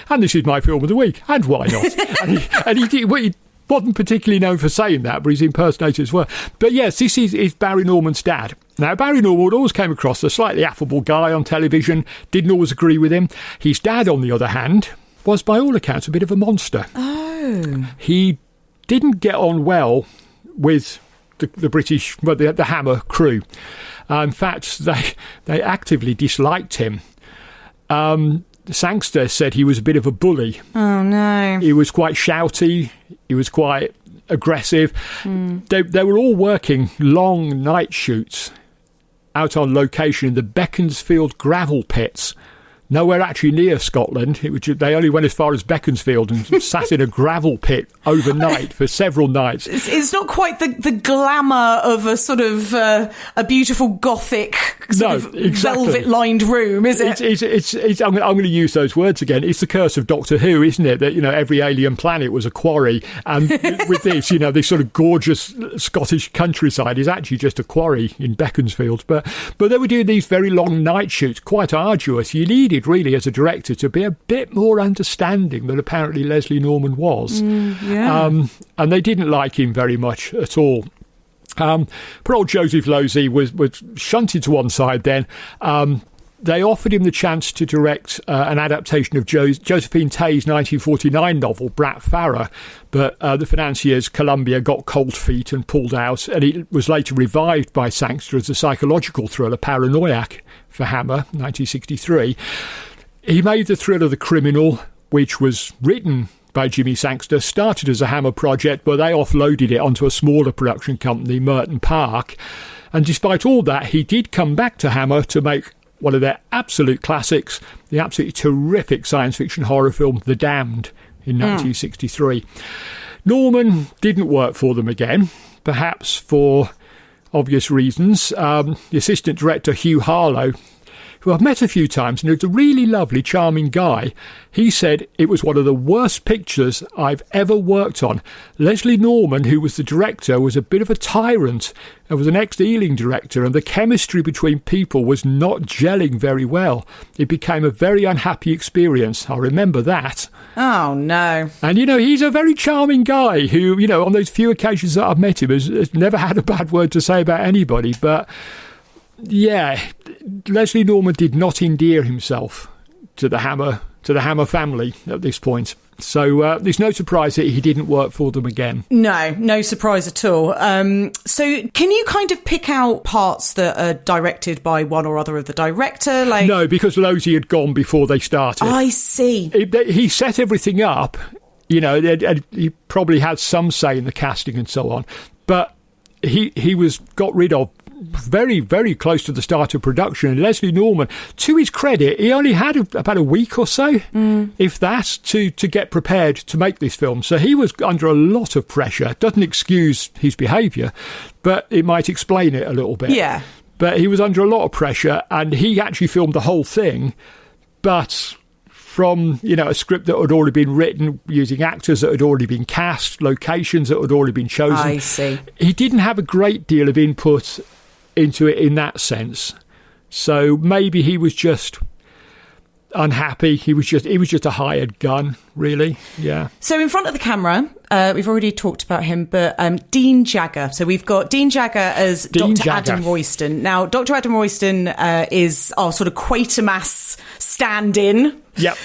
and this is my film of the week. And why not? and he did. He wasn't particularly known for saying that, but his impersonators were. But yes, this is Barry Norman's dad. Now, Barry Norman always came across a slightly affable guy on television, didn't always agree with him. His dad, on the other hand, was by all accounts a bit of a monster. He didn't get on well with the British, the Hammer crew. In fact, they actively disliked him. Sangster said he was a bit of a bully. Oh, no. He was quite shouty. He was quite aggressive. They were all working long night shoots out on location in the Beaconsfield gravel pits. Nowhere actually near Scotland. They only went as far as Beaconsfield and sat in a gravel pit overnight for several nights. It's not quite the glamour of a sort of a beautiful gothic velvet-lined room, is it? I'm going to use those words again. It's the curse of Doctor Who, isn't it? That every alien planet was a quarry, and with this, this sort of gorgeous Scottish countryside is actually just a quarry in Beaconsfield. But they were doing these very long night shoots, quite arduous. You needed really as a director to be a bit more understanding than apparently Leslie Norman was. And they didn't like him very much at all. Poor old Joseph Losey was shunted to one side then. They offered him the chance to direct an adaptation of Josephine Tey's 1949 novel, Brat Farah, but the financiers, Columbia, got cold feet and pulled out, and it was later revived by Sangster as a psychological thriller, Paranoiac, for Hammer, 1963. He made the thriller The Criminal, which was written by Jimmy Sangster, started as a Hammer project, but they offloaded it onto a smaller production company, Merton Park. And despite all that, he did come back to Hammer to make one of their absolute classics, the absolutely terrific science fiction horror film, The Damned, in 1963. Norman didn't work for them again, perhaps for obvious reasons. The assistant director, Hugh Harlow, who I've met a few times, and is a really lovely, charming guy. He said it was one of the worst pictures I've ever worked on. Leslie Norman, who was the director, was a bit of a tyrant and was an ex-Ealing director, and the chemistry between people was not gelling very well. It became a very unhappy experience. I remember that. Oh, no. And, he's a very charming guy who, on those few occasions that I've met him, has never had a bad word to say about anybody. But, yeah, Leslie Norman did not endear himself to the Hammer family at this point. So there's no surprise that he didn't work for them again. No surprise at all. So can you kind of pick out parts that are directed by one or other of the director? No, because Losey had gone before they started. I see. He set everything up, and he probably had some say in the casting and so on, but he was got rid of very, very close to the start of production. And Leslie Norman, to his credit, he only had about a week or so, if that, to get prepared to make this film. So he was under a lot of pressure. Doesn't excuse his behaviour, but it might explain it a little bit. Yeah. But he was under a lot of pressure, and he actually filmed the whole thing, but from, a script that had already been written, using actors that had already been cast, locations that had already been chosen. I see. He didn't have a great deal of input into it in that sense. So maybe he was just unhappy. He was just a hired gun, really. Yeah. So in front of the camera, we've already talked about him, but Dean Jagger. So we've got Dean Jagger as Dr. Adam Royston. Now, Dr. Adam Royston is our sort of Quatermass stand-in. Yep.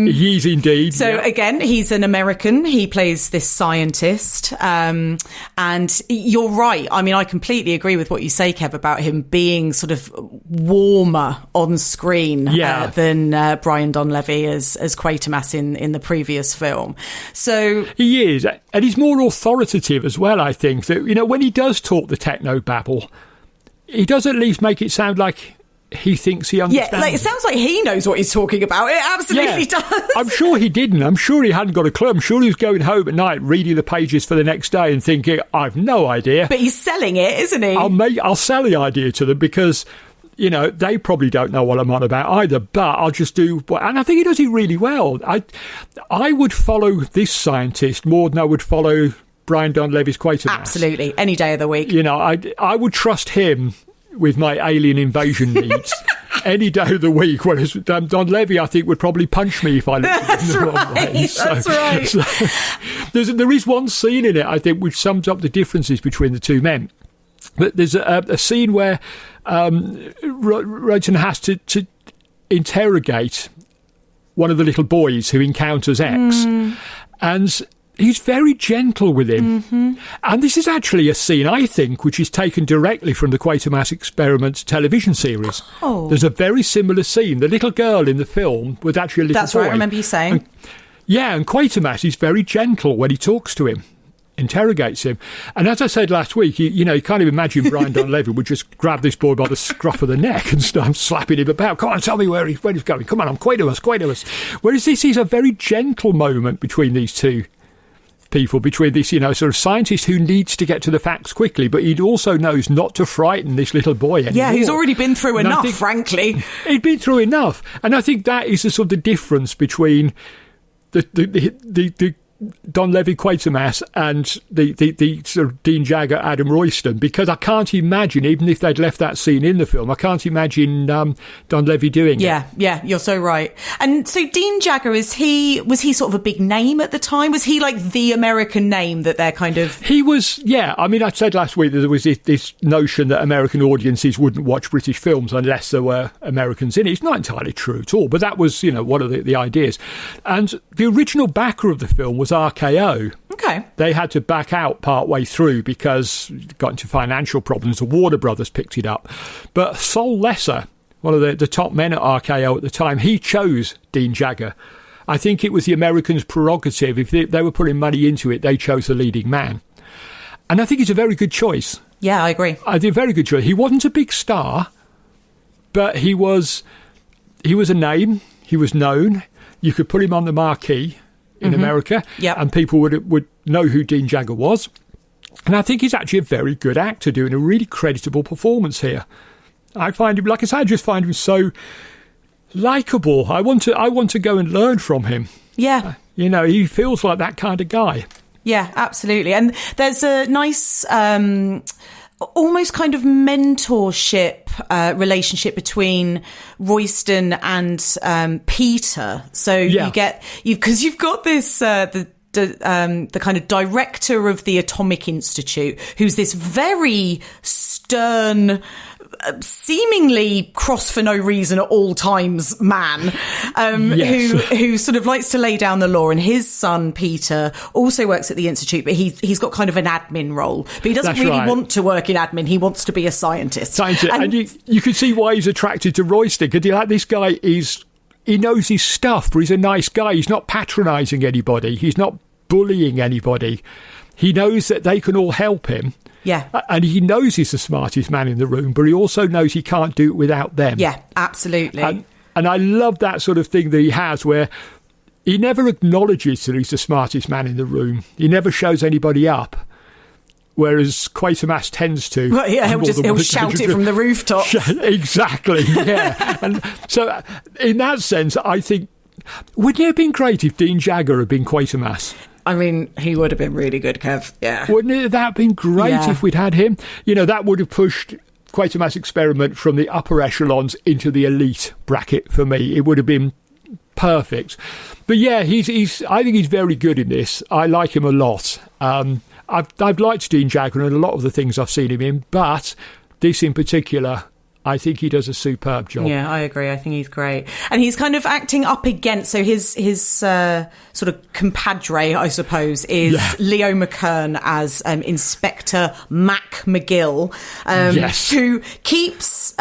He's indeed. So again, he's an American. He plays this scientist. And you're right. I mean, I completely agree with what you say, Kev, about him being sort of warmer on screen than Brian Donlevy as Quatermass in the previous film. So he is. And he's more authoritative as well, I think. That, when he does talk the techno babble, he does at least make it sound like he thinks he understands. Yeah, it sounds like he knows what he's talking about. It absolutely does. I'm sure he didn't. I'm sure he hadn't got a clue. I'm sure he was going home at night reading the pages for the next day and thinking, I've no idea. But he's selling it, isn't he? I'll sell the idea to them because, they probably don't know what I'm on about either, but I'll just do what... And I think he does it really well. I would follow this scientist more than I would follow Brian Donlevy's Quatermass. Absolutely. Any day of the week. I would trust him with my alien invasion needs any day of the week, whereas Donlevy, I think, would probably punch me if I looked at him the wrong way. That's right. So, there is one scene in it, I think, which sums up the differences between the two men. But there's a scene where Royston has to interrogate one of the little boys who encounters X. And he's very gentle with him. Mm-hmm. And this is actually a scene, I think, which is taken directly from the Quatermass Experiment television series. Oh. There's a very similar scene. The little girl in the film was actually a little boy. That's right, I remember you saying. And Quatermass is very gentle when he talks to him, interrogates him. And as I said last week, you kind of imagine Brian Donlevy would just grab this boy by the scruff of the neck and start slapping him about. Come on, tell me where he's going. Come on, I'm Quatermass. Whereas this is a very gentle moment between these two people, between this, sort of scientist who needs to get to the facts quickly, but he also knows not to frighten this little boy anymore. Yeah, he's already been through enough, frankly. He'd been through enough. And I think that is the sort of the difference between the Donlevy Quatermass and the sort of Dean Jagger Adam Royston, because I can't imagine, even if they'd left that scene in the film, I can't imagine Donlevy doing it. Yeah, you're so right. And so Dean Jagger, was he sort of a big name at the time? Was he like the American name that they're kind of... He was, yeah. I mean, I said last week that there was this notion that American audiences wouldn't watch British films unless there were Americans in it. It's not entirely true at all, but that was, one of the ideas. And the original backer of the film was RKO. Okay. They had to back out part way through because it got into financial problems. The Warner Brothers picked it up. But Sol Lesser, one of the top men at RKO at the time, he chose Dean Jagger. I think it was the Americans' prerogative. If they were putting money into it, they chose the leading man. And I think it's a very good choice. Yeah, I agree. I think a very good choice. He wasn't a big star, but he was a name. He was known. You could put him on the marquee in America, and people would know who Dean Jagger was. And I think he's actually a very good actor doing a really creditable performance here. I find him, like I said, I just find him so likeable. I want to go and learn from him. Yeah. He feels like that kind of guy. Yeah, absolutely. And there's a nice, almost kind of mentorship relationship between Royston and Peter. So you've got this the kind of director of the Atomic Institute, who's this very stern, seemingly cross for no reason at all times man, who sort of likes to lay down the law. And his son Peter also works at the institute, but he's got kind of an admin role, but he doesn't want to work in admin. He wants to be a scientist. And you can see why he's attracted to Royston, because this guy he knows his stuff, but he's a nice guy. He's not patronising anybody. He's not bullying anybody. He knows that they can all help him. Yeah. And he knows he's the smartest man in the room, but he also knows he can't do it without them. Yeah, absolutely. And I love that sort of thing that he has, where he never acknowledges that he's the smartest man in the room. He never shows anybody up. Whereas Quatermass tends to. Well, yeah, he'll shout it from the rooftops. Exactly, yeah. And so in that sense, I think, wouldn't it have been great if Dean Jagger had been Quatermass? I mean, he would have been really good, Kev. Yeah. Wouldn't that have been great if we'd had him? That would have pushed Quatermass Experiment from the upper echelons into the elite bracket for me. It would have been perfect. But yeah, I think he's very good in this. I like him a lot. I've liked Dean Jagger and a lot of the things I've seen him in, but this in particular, I think he does a superb job. Yeah, I agree. I think he's great. And he's kind of acting up against, so his sort of compadre, I suppose, is Leo McKern as Inspector Mac McGill, who keeps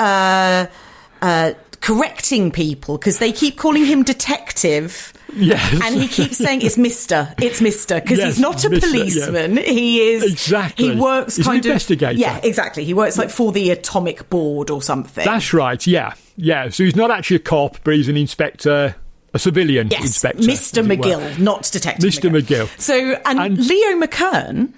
correcting people because they keep calling him detective. Yes. And he keeps saying it's Mr. Because he's not a policeman. Yeah. He is. Exactly. He works he's kind an investigator. Yeah, exactly. He works like for the Atomic Board or something. That's right. Yeah. Yeah. So he's not actually a cop, but he's an inspector, a civilian inspector. Mr. McGill, not Detective Mr. McGill. So, and Leo McKern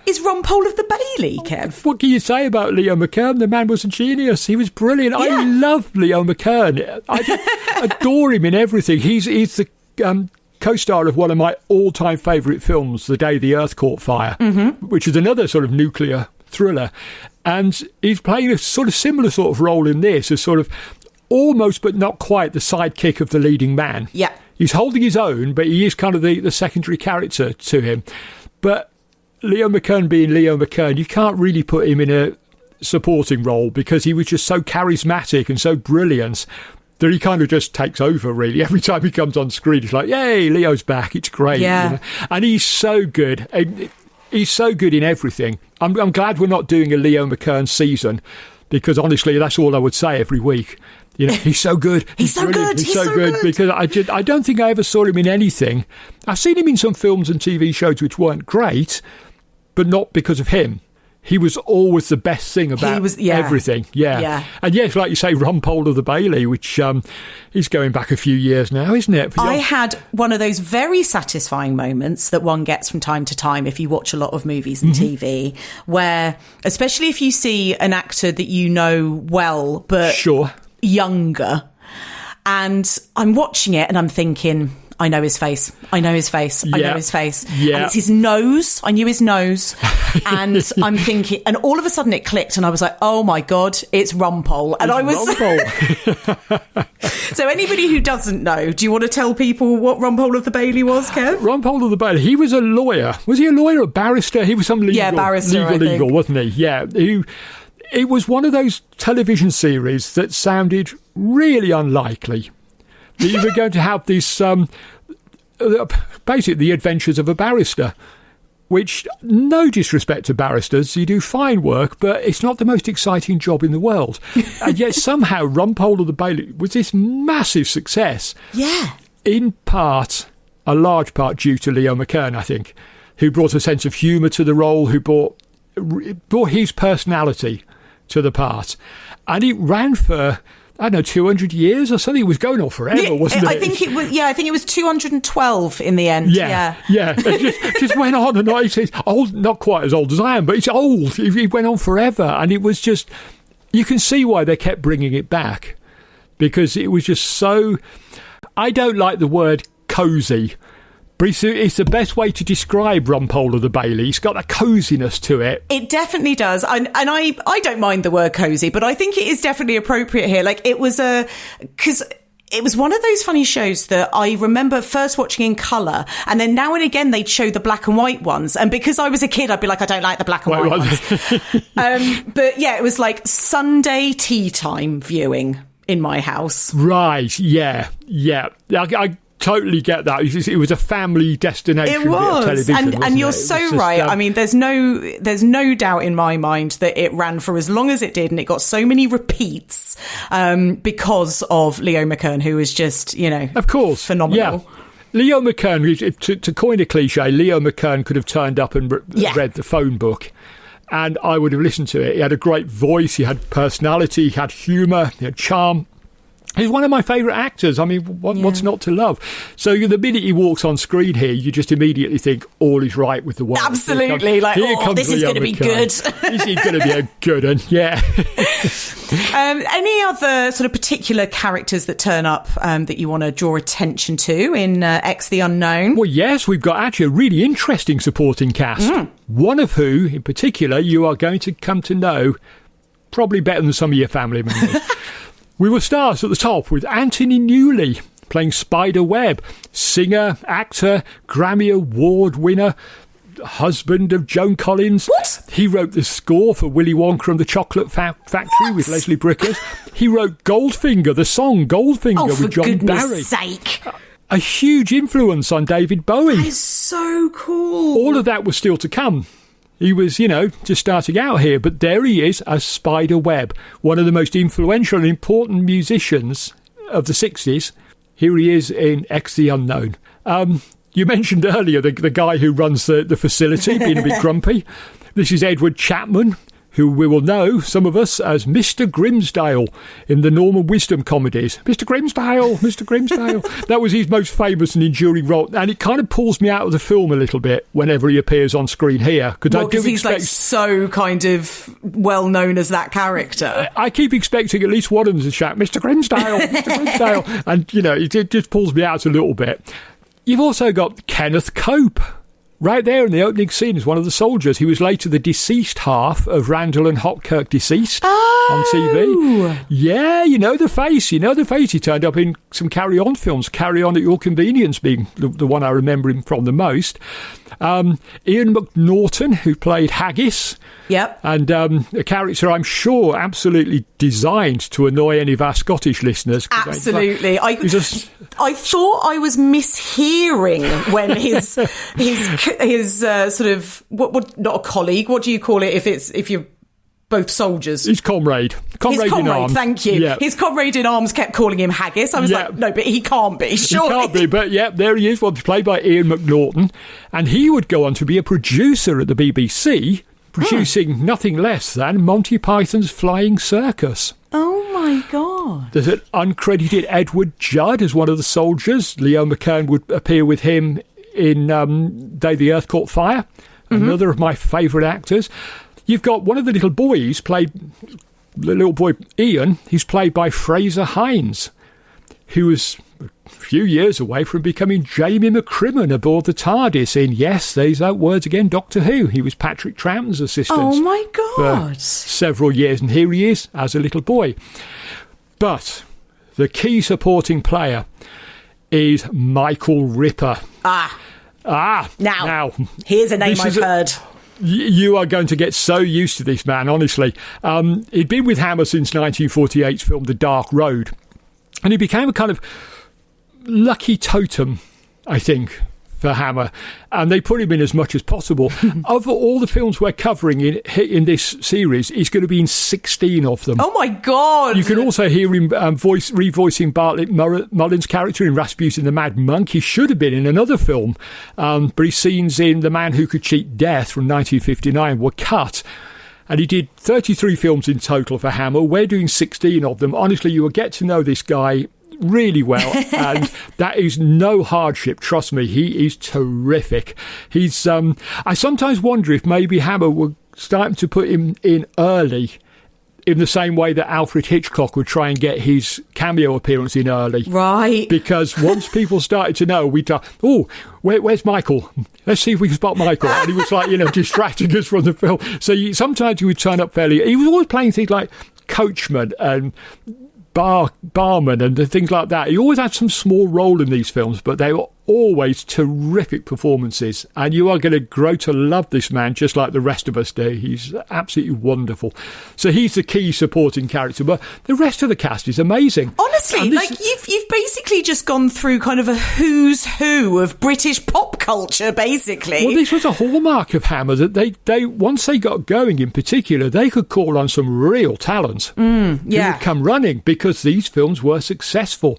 is Rumpole of the Bailey, Kev. What can you say about Leo McKern? The man was a genius. He was brilliant. Yeah. I love Leo McKern. I adore him in everything. He's the co-star of one of my all-time favourite films, The Day the Earth Caught Fire, which is another sort of nuclear thriller. And he's playing a sort of similar sort of role in this, as sort of almost but not quite the sidekick of the leading man. Yeah. He's holding his own, but he is kind of the secondary character to him. But Leo McKern being Leo McKern, you can't really put him in a supporting role because he was just so charismatic and so brilliant that he kind of just takes over, really. Every time he comes on screen, it's like, yay, Leo's back, it's great. Yeah. And he's so good. He's so good in everything. I'm glad we're not doing a Leo McKern season, because honestly, that's all I would say every week. He's so good. He's so good. He's so good. Because I don't think I ever saw him in anything. I've seen him in some films and TV shows which weren't great, but not because of him. He was always the best thing about everything. Yeah. And yes, like you say, Rumpole of the Bailey, which is going back a few years now, isn't it? I had one of those very satisfying moments that one gets from time to time if you watch a lot of movies and TV, where, especially if you see an actor that you know well, but younger, and I'm watching it and I'm thinking, I know his face. I know his face. I know his face. Yeah. And it's his nose. I knew his nose. And I'm thinking, and all of a sudden it clicked and I was like, oh my God, it's Rumpole. And So anybody who doesn't know, do you want to tell people what Rumpole of the Bailey was, Kev? Rumpole of the Bailey, he was a lawyer. Was he a lawyer or a barrister? He was some legal, wasn't he? Yeah. It was one of those television series that sounded really unlikely. That you were going to have this, basically the adventures of a barrister, which, no disrespect to barristers, you do fine work, but it's not the most exciting job in the world. And yet somehow Rumpole of the Bailey was this massive success. Yeah. In part, a large part due to Leo McKern, I think, who brought a sense of humour to the role, who brought his personality to the part. And it ran for, I don't know, 200 years or something. It was going on forever, wasn't it? I think it was 212 in the end. Yeah. It just went on and on. It's old, not quite as old as I am, but it's old. It went on forever. And it was just, you can see why they kept bringing it back, because it was just so... I don't like the word cosy, but it's the best way to describe Rumpole of the Bailey. It's got that coziness to it. It definitely does. And I don't mind the word cozy, but I think it is definitely appropriate here. Like, it was because it was one of those funny shows that I remember first watching in colour, and then now and again they'd show the black and white ones. And because I was a kid, I'd be like, I don't like the black and white ones. But yeah, it was like Sunday tea time viewing in my house. Right, yeah. I totally get that. It was a family destination. It was, bit of television, and you're so right. I mean, there's no doubt in my mind that it ran for as long as it did, and it got so many repeats because of Leo McKern, who was just, of course, phenomenal. Yeah. Leo McKern, to coin a cliche, Leo McKern could have turned up and read the phone book, and I would have listened to it. He had a great voice, he had personality, he had humour, he had charm. He's one of my favourite actors. I mean, what's not to love? So the minute he walks on screen here, you just immediately think all is right with the world. Absolutely. This is going to be good. This is going to be a good one, yeah. Any other sort of particular characters that turn up that you want to draw attention to in X the Unknown? Well, yes, we've got actually a really interesting supporting cast. One of who, in particular, you are going to come to know probably better than some of your family members. We will start at the top with Anthony Newley playing Spider-Web, singer, actor, Grammy Award winner, husband of Joan Collins. What? He wrote the score for Willy Wonka and the Chocolate Factory with Leslie Brickers. He wrote Goldfinger, the song Goldfinger with John Barry. For goodness sake. A huge influence on David Bowie. That is so cool. All of that was still to come. He was, just starting out here, but there he is as Spider-Web, one of the most influential and important musicians of the 60s. Here he is in X the Unknown. You mentioned earlier the guy who runs the facility being a bit grumpy. This is Edward Chapman, who we will know, some of us, as Mr. Grimsdale in the Norman Wisdom comedies. Mr. Grimsdale, Mr. Grimsdale. That was his most famous and enduring role. And it kind of pulls me out of the film a little bit whenever he appears on screen here. Because he's like so kind of well known as that character. I keep expecting at least one of them to shout, Mr. Grimsdale, Mr. Grimsdale. And, it just pulls me out a little bit. You've also got Kenneth Cope. Right there in the opening scene is one of the soldiers. He was later the deceased half of Randall and Hopkirk Deceased on TV. Yeah, you know the face. He turned up in some Carry On films, Carry On at Your Convenience being the one I remember him from the most. Ian McNaughton, who played Haggis. Yep. And a character I'm sure absolutely designed to annoy any of our Scottish listeners. Absolutely. I thought I was mishearing when his sort of what not a colleague, what do you call it if you're both soldiers? His comrade in arms. Thank you. Yeah. His comrade in arms kept calling him Haggis. I was like, no, but he can't be. Surely. He can't be, but yeah, there he is. Well, played by Ian McNaughton, and he would go on to be a producer at the BBC, producing nothing less than Monty Python's Flying Circus. Oh my God. There's an uncredited Edward Judd as one of the soldiers. Leo McKern would appear with him in Day the Earth Caught Fire, another of my favourite actors. You've got one of the little boys the little boy Ian, he's played by Fraser Hines, who was a few years away from becoming Jamie McCrimmon aboard the TARDIS in, yes, there's that words again, Doctor Who. He was Patrick Troughton's assistant. Oh my God. For several years, and here he is as a little boy. But the key supporting player is Michael Ripper. Now, here's a name I've heard. You are going to get so used to this man, honestly. He'd been with Hammer since 1948's film The Dark Road, and he became a kind of lucky totem, I think, for Hammer, and they put him in as much as possible. Of all the films we're covering in this series, he's going to be in 16 of them. Oh my God! You can also hear him revoicing Bartlett Mullins' character in Rasputin the Mad Monk. He should have been in another film, but his scenes in The Man Who Could Cheat Death from 1959 were cut. And he did 33 films in total for Hammer. We're doing 16 of them. Honestly, you will get to know this guy really well, and that is no hardship, trust me. He is terrific. He's I sometimes wonder if maybe Hammer were starting to put him in early in the same way that Alfred Hitchcock would try and get his cameo appearance in early. Right. Because once people started to know, we'd where's Michael? Let's see if we can spot Michael. And he was like, distracting us from the film. So sometimes he would turn up fairly... He was always playing things like coachman and barman and things like that. He always had some small role in these films, but they were always terrific performances, and you are going to grow to love this man just like the rest of us do. He's absolutely wonderful. So he's the key supporting character, but the rest of the cast is amazing. Honestly, you've basically just gone through kind of a who's who of British pop culture, basically. Well, this was a hallmark of Hammer, that they once they got going, in particular, they could call on some real talent who would come running, because these films were successful.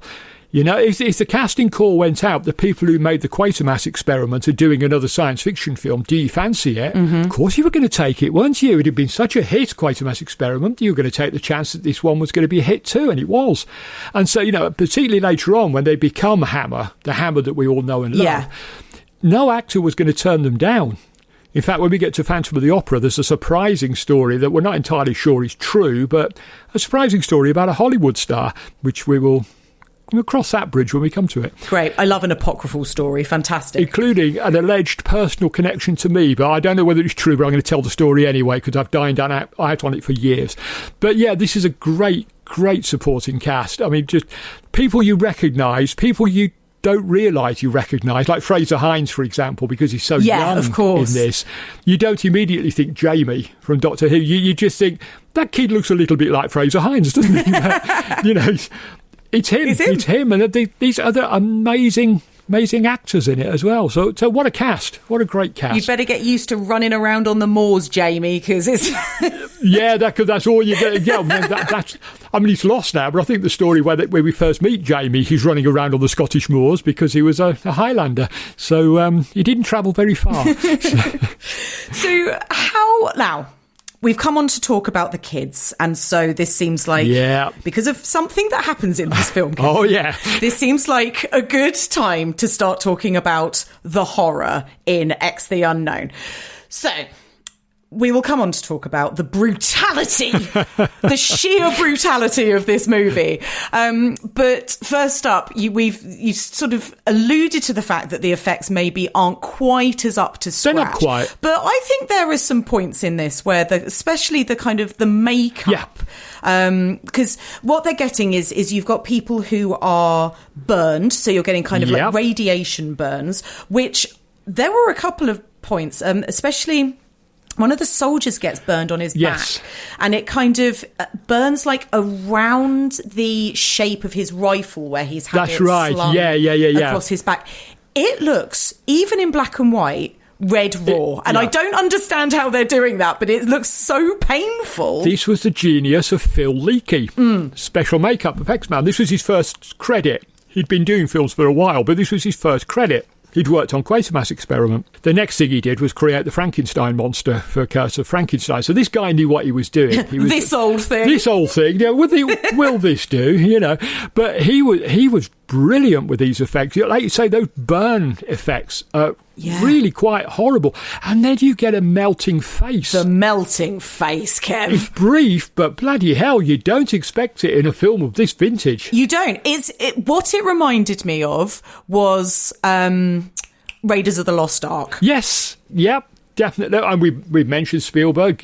If the casting call went out, the people who made the Quatermass Experiment are doing another science fiction film. Do you fancy it? Mm-hmm. Of course you were going to take it, weren't you? It had been such a hit, Quatermass Experiment. You were going to take the chance that this one was going to be a hit too, and it was. And so, particularly later on, when they become Hammer, the Hammer that we all know and love, no actor was going to turn them down. In fact, when we get to Phantom of the Opera, there's a surprising story that we're not entirely sure is true, but a surprising story about a Hollywood star, which we'll cross that bridge when we come to it. Great. I love an apocryphal story. Fantastic. Including an alleged personal connection to me, but I don't know whether it's true, but I'm going to tell the story anyway, because I've dined out on it for years. But yeah, this is a great supporting cast. I mean, just people you recognise, people you don't realise you recognise, like Fraser Hines, for example, because he's so young of course. in this. You don't immediately think Jamie from Doctor Who. You just think, that kid looks a little bit like Fraser Hines, doesn't he? It's him, and these other amazing actors in it as well. So what a cast! What a great cast! You'd better get used to running around on the moors, Jamie, because it's that's all you get. Yeah, he's lost now, but I think the story where we first meet Jamie, he's running around on the Scottish moors because he was a Highlander. So he didn't travel very far. So how now? We've come on to talk about the kids, and so this seems like, because of something that happens in this film, this seems like a good time to start talking about the horror in X the Unknown. So we will come on to talk about the brutality, the sheer brutality of this movie. But first up, you sort of alluded to the fact that the effects maybe aren't quite as up to scratch. They're not quite. But I think there are some points in this where, especially the kind of the makeup, because what they're getting is you've got people who are burned, so you're getting kind of like radiation burns, which there were a couple of points, especially... One of the soldiers gets burned on his back, and it kind of burns like around the shape of his rifle where he's had it slung across his back. It looks, even in black and white, red raw. And I don't understand how they're doing that, but it looks so painful. This was the genius of Phil Leakey, special makeup effects man. This was his first credit. He'd been doing films for a while, but this was his first credit. He'd worked on Quatermass Experiment. The next thing he did was create the Frankenstein monster for Curse of Frankenstein. So this guy knew what he was doing. This old thing. Will this do? But he was brilliant with these effects. Like you say, those burn effects are really quite horrible. And then you get a melting face. The melting face, Kev. It's brief, but bloody hell, you don't expect it in a film of this vintage. You don't. What it reminded me of was Raiders of the Lost Ark. Yes. Yep. Definitely, and we've mentioned Spielberg.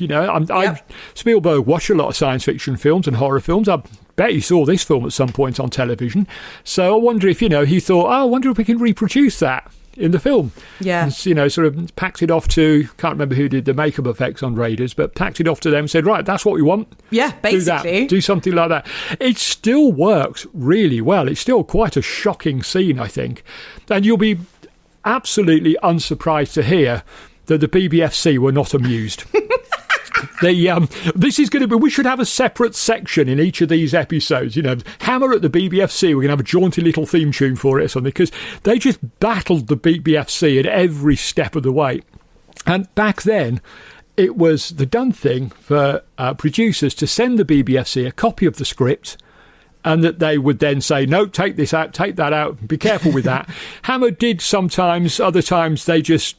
Spielberg watched a lot of science fiction films and horror films. I bet he saw this film at some point on television. So I wonder if he thought, I wonder if we can reproduce that in the film. Yeah, and, sort of packed it off to, can't remember who did the makeup effects on Raiders, but packed it off to them and said, right, that's what we want. Yeah, basically, do something like that. It still works really well. It's still quite a shocking scene, I think, and you'll be absolutely unsurprised to hear that the BBFC were not amused. This is going to be... We should have a separate section in each of these episodes. Hammer at the BBFC. We're going to have a jaunty little theme tune for it or something, because they just battled the BBFC at every step of the way. And back then, it was the done thing for producers to send the BBFC a copy of the script, and that they would then say, no, take this out, take that out, be careful with that. Hammer did sometimes, other times they just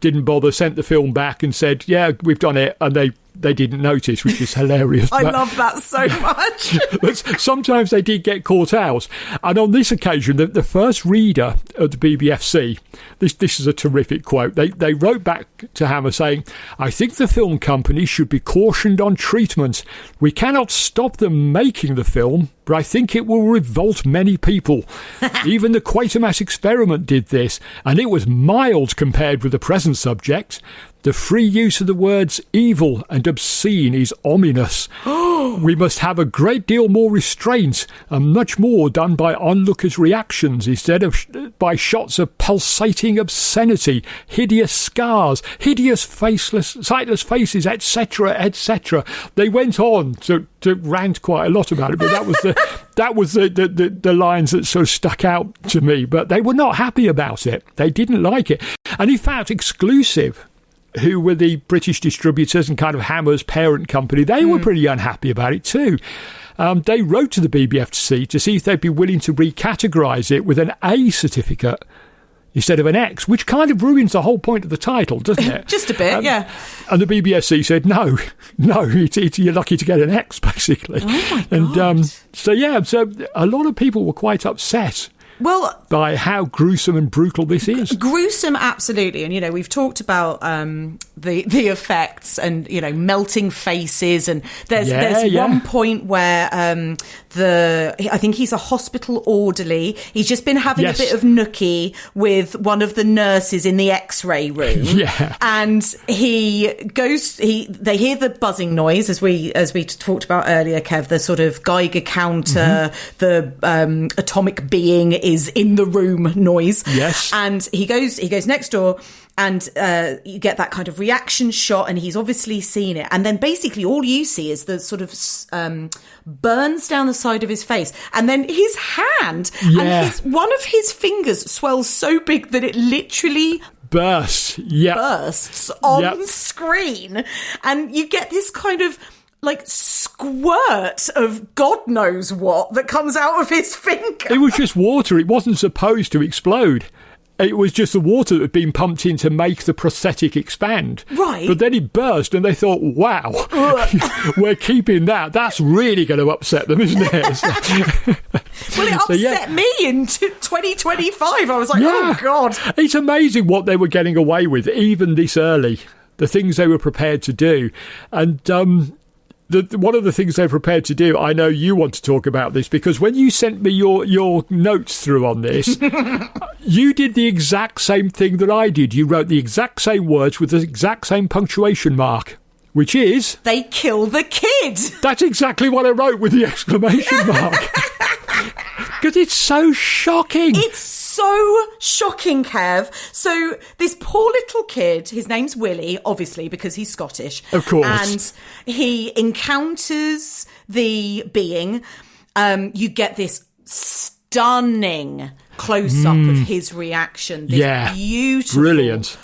didn't bother, sent the film back and said, yeah, we've done it, and they they didn't notice, which is hilarious. I love that so much. But sometimes they did get caught out. And on this occasion, the first reader of the BBFC, this is a terrific quote, they wrote back to Hammer saying, "I think the film company should be cautioned on treatment. We cannot stop them making the film, but I think it will revolt many people. Even the Quatermass experiment did this, and it was mild compared with the present subject. The free use of the words evil and obscene is ominous. We must have a great deal more restraint and much more done by onlookers' reactions instead of by shots of pulsating obscenity, hideous scars, hideous faceless, sightless faces, etc., etc." They went on to rant quite a lot about it, but that was the lines that sort of stuck out to me. But they were not happy about it. They didn't like it. And in fact, Exclusive, who were the British distributors and kind of Hammer's parent company, they were pretty unhappy about it too. They wrote to the BBFC to see if they'd be willing to recategorise it with an A certificate instead of an X, which kind of ruins the whole point of the title, doesn't it? Just a bit, yeah. And the BBFC said, no, you're lucky to get an X, basically. Oh my God. And so a lot of people were quite upset. Well, by how gruesome and brutal this is. Gruesome, absolutely. And, we've talked about the effects and, melting faces. And there's one point where I think he's a hospital orderly. He's just been having a bit of nookie with one of the nurses in the X-ray room. Yeah. And they hear the buzzing noise, as we talked about earlier, Kev, the sort of Geiger counter, the atomic being is in the room noise. Yes. And he goes next door, and you get that kind of reaction shot, and he's obviously seen it. And then basically all you see is the sort of burns down the side of his face, and then his hand, and one of his fingers swells so big that it literally bursts on screen, and you get this kind of like squirt of God knows what that comes out of his finger. It was just water. It wasn't supposed to explode. It was just the water that had been pumped in to make the prosthetic expand. Right. But then it burst, and they thought, wow, we're keeping that. That's really going to upset them, isn't it? Well, it upset me in 2025. I was like, oh, God. It's amazing what they were getting away with, even this early, the things they were prepared to do. And one of the things they're prepared to do, I know you want to talk about this, because when you sent me your notes through on this, you did the exact same thing that I did. You wrote the exact same words with the exact same punctuation mark, which is... They kill the kid! That's exactly what I wrote with the exclamation mark. Because it's so shocking. It's so shocking, Kev. So this poor little kid, his name's Willie, obviously, because he's Scottish. Of course. And he encounters the being. You get this stunning close-up of his reaction. This beautiful, brilliant,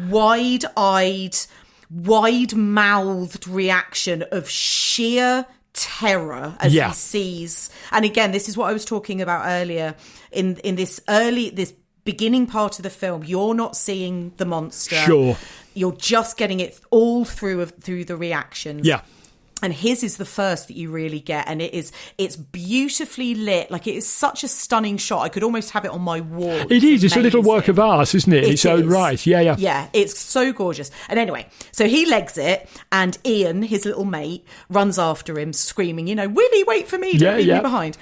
wide-eyed, wide-mouthed reaction of sheer terror as he sees. And again, this is what I was talking about earlier in this beginning part of the film. You're not seeing the monster. Sure. You're just getting it all through the reactions. Yeah. And his is the first that you really get, and it's beautifully lit. Like, it is such a stunning shot. I could almost have it on my wall. It is. It's a little work of art, isn't it? Its own right. Yeah. Yeah, it's so gorgeous. And anyway, so he legs it, and Ian, his little mate, runs after him, screaming, Willie, wait for me, don't leave me behind.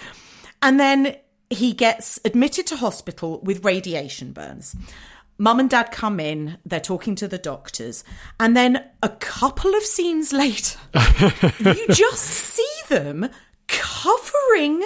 And then he gets admitted to hospital with radiation burns. Mum and Dad come in, they're talking to the doctors, and then a couple of scenes later, you just see them covering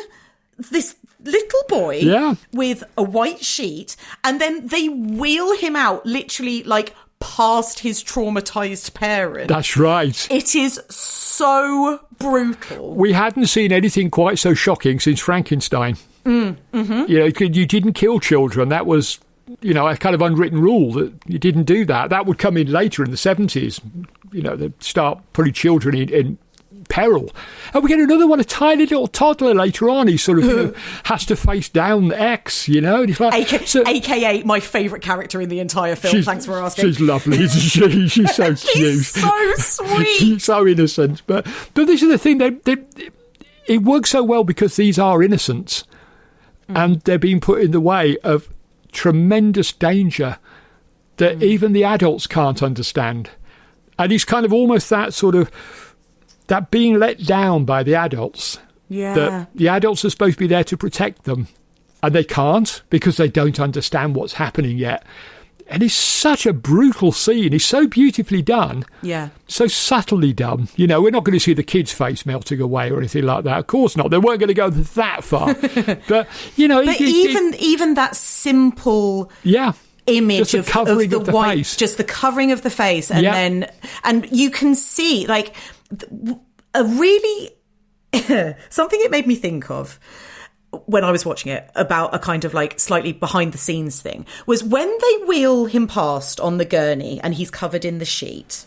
this little boy with a white sheet, and then they wheel him out literally like past his traumatized parent. That's right. It is so brutal. We hadn't seen anything quite so shocking since Frankenstein. Mm-hmm. You didn't kill children. That was... a kind of unwritten rule that you didn't do that. That would come in later in the 70s. They'd start putting children in peril. And we get another one, a tiny little toddler later on. He sort of has to face down X, and he's like... AKA my favourite character in the entire film, thanks for asking. She's lovely, isn't she? She's so cute. She's so sweet. She's so innocent. But this is the thing, it works so well because these are innocents and they're being put in the way of tremendous danger that even the adults can't understand. And it's kind of almost that sort of, that being let down by the adults. Yeah. That the adults are supposed to be there to protect them. And they can't because they don't understand what's happening yet. And it's such a brutal scene. It's so beautifully done. Yeah. So subtly done. We're not going to see the kid's face melting away or anything like that. Of course not. They weren't going to go that far. But, even that simple... Yeah. Image of the white, face. Just the covering of the face, and and you can see like a really something it made me think of when I was watching it about a kind of like slightly behind the scenes thing was when they wheel him past on the gurney and he's covered in the sheet.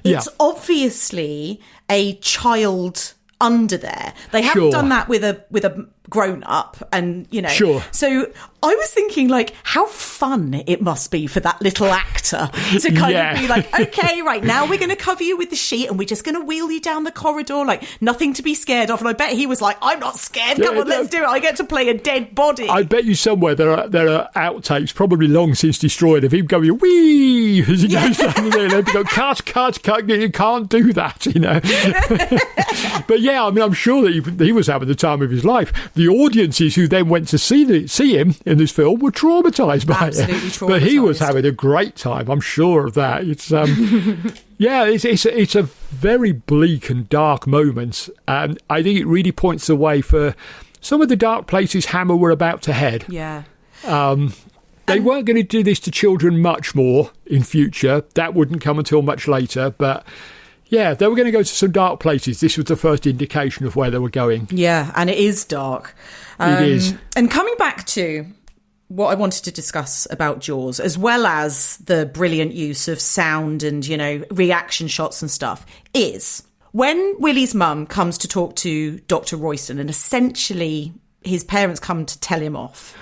It's obviously a child under there. They haven't done that with a grown up, and Sure. So I was thinking, like, how fun it must be for that little actor to kind of be like, okay, right, now we're going to cover you with the sheet and we're just going to wheel you down the corridor, like, nothing to be scared of. And I bet he was like, I'm not scared. Come on, let's do it. I get to play a dead body. I bet you somewhere there are outtakes, probably long since destroyed, of him going, wee, as he goes down there. And they go, cut, you can't do that, But yeah, I mean, I'm sure that he was having the time of his life. The audiences who then went to see him in this film were traumatised by it. But he was having a great time, I'm sure of that. It's it's a very bleak and dark moment, and I think it really points the way for some of the dark places Hammer were about to head. Yeah. They weren't going to do this to children much more in future. That wouldn't come until much later, but... yeah, they were going to go to some dark places. This was the first indication of where they were going. Yeah, and it is dark. It is. And coming back to what I wanted to discuss about Jaws, as well as the brilliant use of sound and, reaction shots and stuff, is when Willie's mum comes to talk to Dr. Royston and essentially his parents come to tell him off,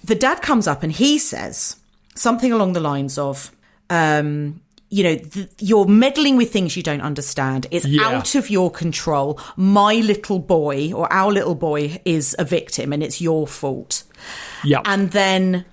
the dad comes up and he says something along the lines of... you're meddling with things you don't understand. It's out of your control. My little boy or our little boy is a victim and it's your fault. Yeah. And then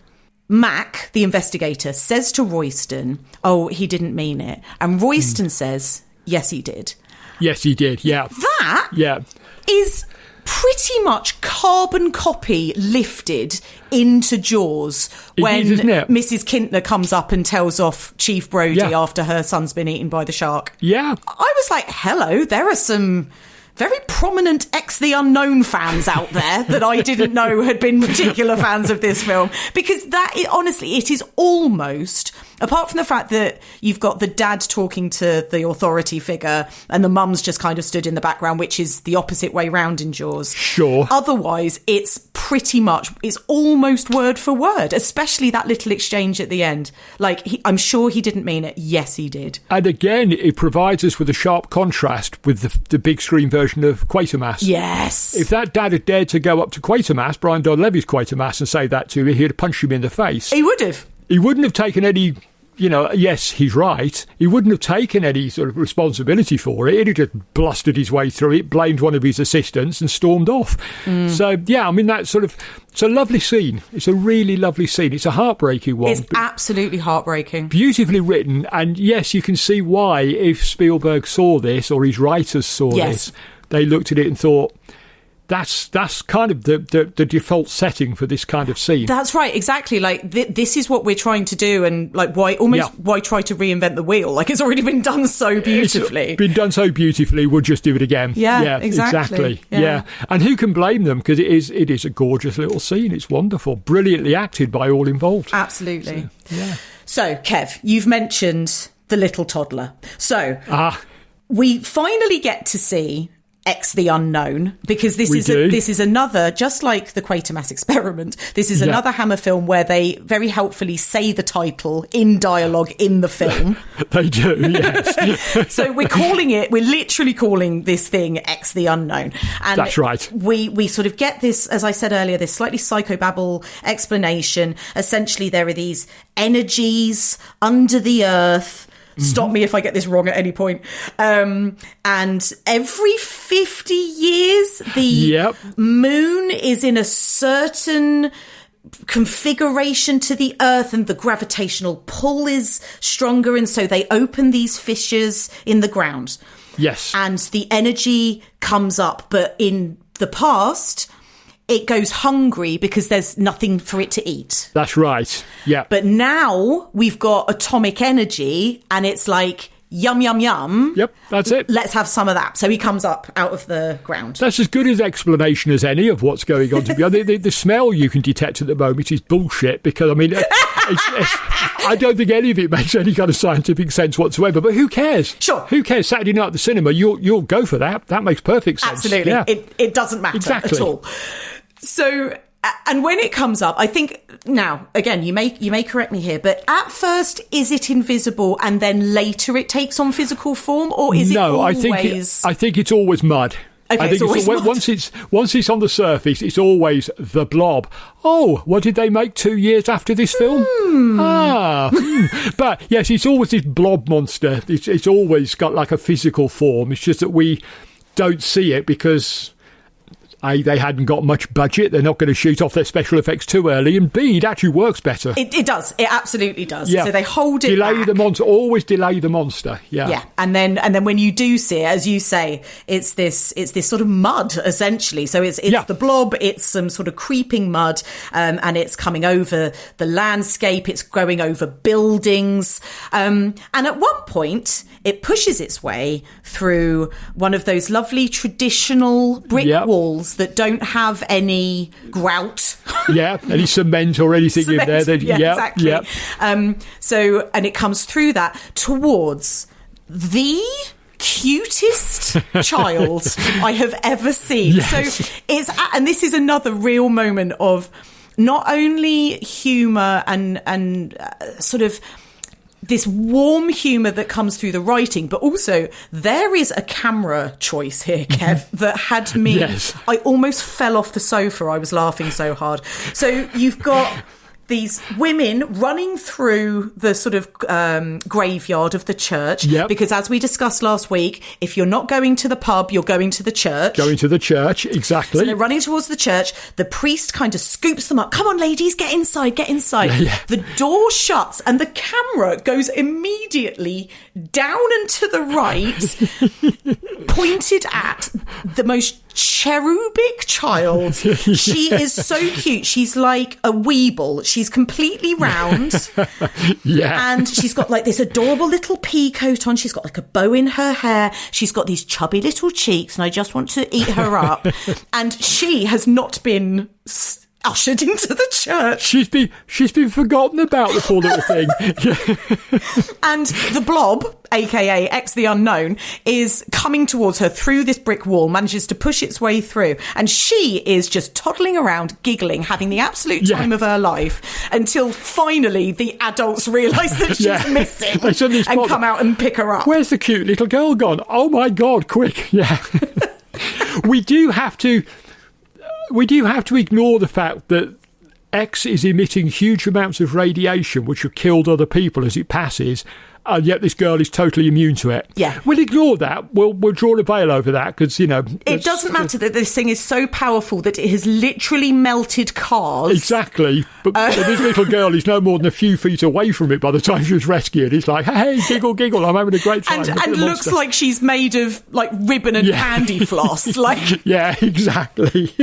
Mac, the investigator, says to Royston, oh, he didn't mean it. And Royston says, yes, he did. Yes, he did. Yeah. That is pretty much carbon copy lifted into Jaws when Mrs. Kintner comes up and tells off Chief Brody after her son's been eaten by the shark. Yeah. I was like, hello, there are some very prominent X the Unknown fans out there that I didn't know had been particular fans of this film. Because honestly, it is almost, apart from the fact that you've got the dad talking to the authority figure and the mum's just kind of stood in the background, which is the opposite way round in Jaws. Sure. Otherwise, it's almost word for word, especially that little exchange at the end. Like, I'm sure he didn't mean it. Yes, he did. And again, it provides us with a sharp contrast with the big screen version of Quatermass. Yes. If that dad had dared to go up to Quatermass, Brian Donlevy's Quatermass, and say that to him, he'd have punched him in the face. He would have. He wouldn't have taken any... yes, he's right. He wouldn't have taken any sort of responsibility for it. He'd just blustered his way through it, blamed one of his assistants and stormed off. So, yeah, I mean, it's a lovely scene. It's a really lovely scene. It's a heartbreaking one. It's absolutely heartbreaking. Beautifully written. And, yes, you can see why, if Spielberg saw this or his writers saw this, they looked at it and thought... That's kind of the default setting for this kind of scene. That's right, exactly. Like, this is what we're trying to do, and like, why try to reinvent the wheel? Like, it's already been done so beautifully. It's been done so beautifully, we'll just do it again. Yeah, exactly. Yeah. And who can blame them? Because it is a gorgeous little scene. It's wonderful, brilliantly acted by all involved. Absolutely. So, Kev, you've mentioned the little toddler. So, we finally get to see X the Unknown, because this is another, just like the Quatermass Experiment, this is another Hammer film where they very helpfully say the title in dialogue in the film. They do, yes. So we're literally calling this thing X the Unknown. And that's right. We sort of get this, as I said earlier, this slightly psychobabble explanation. Essentially, there are these energies under the earth. Stop me if I get this wrong at any point. And every 50 years, the moon is in a certain configuration to the earth and the gravitational pull is stronger. And so they open these fissures in the ground. Yes. And the energy comes up. But in the past, it goes hungry because there's nothing for it to eat. That's right. Yeah. But now we've got atomic energy and it's like, yum, yum, yum. Yep, that's it. Let's have some of that. So he comes up out of the ground. That's as good as explanation as any of what's going on. To be the smell you can detect at the moment is bullshit because, I mean, I don't think any of it makes any kind of scientific sense whatsoever. But who cares? Sure. Who cares? Saturday night at the cinema, you'll go for that. That makes perfect sense. Absolutely. Yeah. It doesn't matter at all. So, and when it comes up, I think now, again, you may correct me here, but at first, is it invisible and then later it takes on physical form, or is it always? No, I think it's always mud. Okay, I think once it's on the surface, it's always the blob. Oh, what did they make 2 years after this film? But yes, it's always this blob monster. It's always got like a physical form. It's just that we don't see it because they hadn't got much budget. They're not going to shoot off their special effects too early. And B, it actually works better. It does. It absolutely does. Yeah. So they hold it delay back. The monster. Always delay the monster. Yeah. Yeah. And then when you do see it, as you say, it's this sort of mud essentially. So it's the blob. It's some sort of creeping mud, and it's coming over the landscape. It's going over buildings, and at one point it pushes its way through one of those lovely traditional brick walls that don't have any grout. Any cement or anything in there. Exactly. Yeah. So, and it comes through that towards the cutest child I have ever seen. Yes. So and this is another real moment of not only humour and sort of this warm humour that comes through the writing, but also there is a camera choice here, Kev, that had me... Yes. I almost fell off the sofa. I was laughing so hard. So you've got these women running through the sort of graveyard of the church. Yep. Because as we discussed last week, if you're not going to the pub, you're going to the church. Going to the church, exactly. So they're running towards the church. The priest kind of scoops them up. Come on, ladies, get inside, get inside. Yeah. The door shuts and the camera goes immediately down and to the right, pointed at the most cherubic child. She is so cute. She's like a weeble. She's completely round. And she's got like this adorable little pea coat on. She's got like a bow in her hair. She's got these chubby little cheeks and I just want to eat her up. And she has not been ushered into the church. She's been forgotten about, the poor little thing. And the blob, aka X the Unknown, is coming towards her through this brick wall, manages to push its way through, and she is just toddling around, giggling, having the absolute time of her life, until finally the adults realise that she's missing and come out and pick her up. Where's the cute little girl gone? Oh my God, quick. Yeah. We do have to ignore the fact that X is emitting huge amounts of radiation which have killed other people as it passes, and yet this girl is totally immune to it. Yeah. We'll ignore that. We'll draw a veil over that because, you know... It doesn't matter that this thing is so powerful that it has literally melted cars. Exactly. But this little girl is no more than a few feet away from it by the time she was rescued. It's like, hey, giggle, giggle, I'm having a great time. And looks like she's made of like ribbon and candy floss. Like, yeah, exactly.